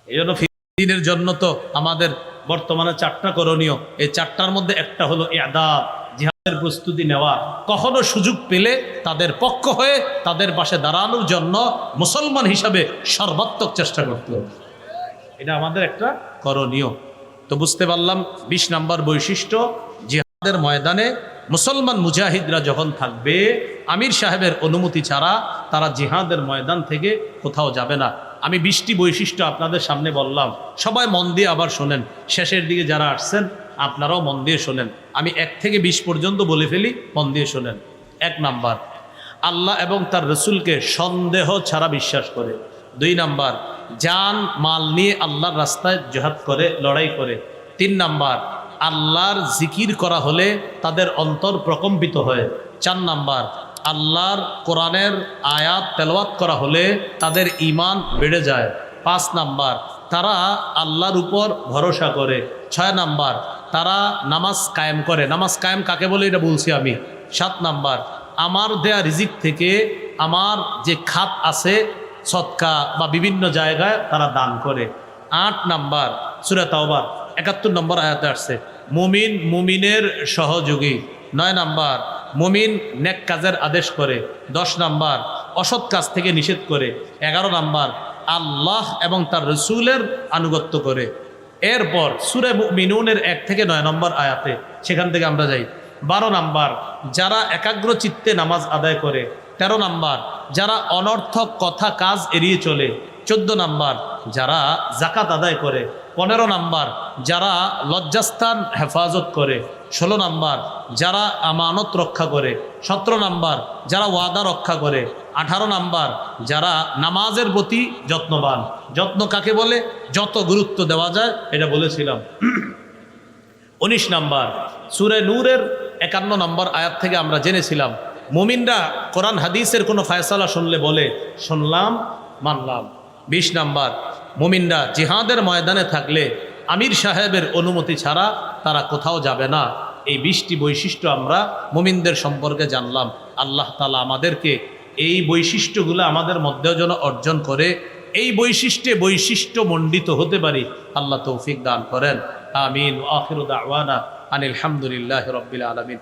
[SPEAKER 1] এই জন্য ফিলিস্তিনের জন্য তো আমাদের বর্তমানে 4টা করণীয়, এই 4টার মধ্যে একটা হলো ইআদাদ, জিহাদের প্রস্তুতি নেওয়া। কখনো সুযোগ পেলে তাদের পক্ষ হয়ে তাদের পাশে দাঁড়ানোর জন্য মুসলমান হিসাবে সর্বাত্মক চেষ্টা করতে হবে। এটা আমাদের একটা করণীয়। তো বুঝতে পারলাম 20 নম্বর বৈশিষ্ট্য, জিহাদের ময়দানে মুসলমান মুজাহিদরা যখন থাকবে আমির সাহেবের অনুমতি ছাড়া তারা জিহাদের ময়দান থেকে কোথাও যাবে না। আমি 20টি বৈশিষ্ট্য আপনাদের সামনে বললাম, সবাই মন দিয়ে আবার শোনেন। শেষের দিকে যারা আসছেন আপনারাও মন দিয়ে শোনেন। আমি 1 থেকে 20 পর্যন্ত বলে ফেলি, মন দিয়ে শোনেন। 1 নাম্বার, আল্লাহ এবং তার রসুলকে সন্দেহ ছাড়া বিশ্বাস করে। 2 নাম্বার, জান মাল নিয়ে আল্লাহর রাস্তায় জিহাদ করে, লড়াই করে। 3 নাম্বার, আল্লাহর জিকির করা হলে তাদের অন্তর প্রকম্পিত হয়। 4 নাম্বার, আল্লাহর কোরআনের আয়াত তেলাওয়াত করা হলে তাদের ঈমান বেড়ে যায়। 5 নাম্বার, তারা আল্লাহর উপর ভরসা করে। 6 নাম্বার, তারা নামাজ কায়েম করে। নামাজ কায়েম কাকে বলে এটা বলছি আমি। 7 নাম্বার, আমার দেয়া রিজিক থেকে আমার যে খাত আছে সদকা বা বিভিন্ন জায়গায় তারা দান করে। 8 নাম্বার, সূরা তাওবার 71 নম্বর আয়াতে আসছে, মুমিন মুমিনের সহযোগী। 9 নাম্বার, মুমিন নেক কাজের আদেশ করে। 10 নাম্বার, অসৎ কাজ থেকে নিষেধ করে। 11 নাম্বার, আল্লাহ এবং তার রসুলের আনুগত্য করে। এরপর সূরা মুমিনুনের 1 থেকে 9 নম্বর আয়াতে, সেখান থেকে আমরা যাই। 12 নাম্বার, যারা একাগ্র চিত্তে নামাজ আদায় করে। 13 নাম্বার, যারা অনর্থক কথা কাজ এড়িয়ে চলে। 14 নাম্বার, যারা জাকাত আদায় করে। 15 নাম্বার, যারা লজ্জাস্থান হেফাজত করে। 16 নাম্বার, যারা আমানত রক্ষা করে। 17 নাম্বার, যারা ওয়াদা রক্ষা করে। 18 নাম্বার, যারা নামাজের প্রতি যত্নবান। যত্ন কাকে বলে? যত গুরুত্ব দেওয়া যায়, এটা বলেছিলাম। 19 নাম্বার, সূরা নূরের 51 নম্বর আয়াত থেকে আমরা জেনেছিলাম, মুমিনরা কোরআন হাদিসের কোনো ফয়সালা শুনলে বলে শুনলাম মানলাম। 20 নাম্বার, মুমিনরা জিহাদের ময়দানে থাকলে আমির সাহেবের অনুমতি ছাড়া তারা কোথাও যাবে না। এই 20টি বৈশিষ্ট্য আমরা মুমিনদের সম্পর্কে জানলাম। আল্লাহ তাআলা আমাদেরকে এই বৈশিষ্ট্যগুলো আমাদের মধ্যেও যেন অর্জন করে, এই বৈশিষ্ট্য মণ্ডিত হতে পারি, আল্লাহ তৌফিক দান করেন। আমিন। ওয়া আখিরু দাওয়ানা আনিল হামদুলিল্লাহি রাব্বিল আলামিন।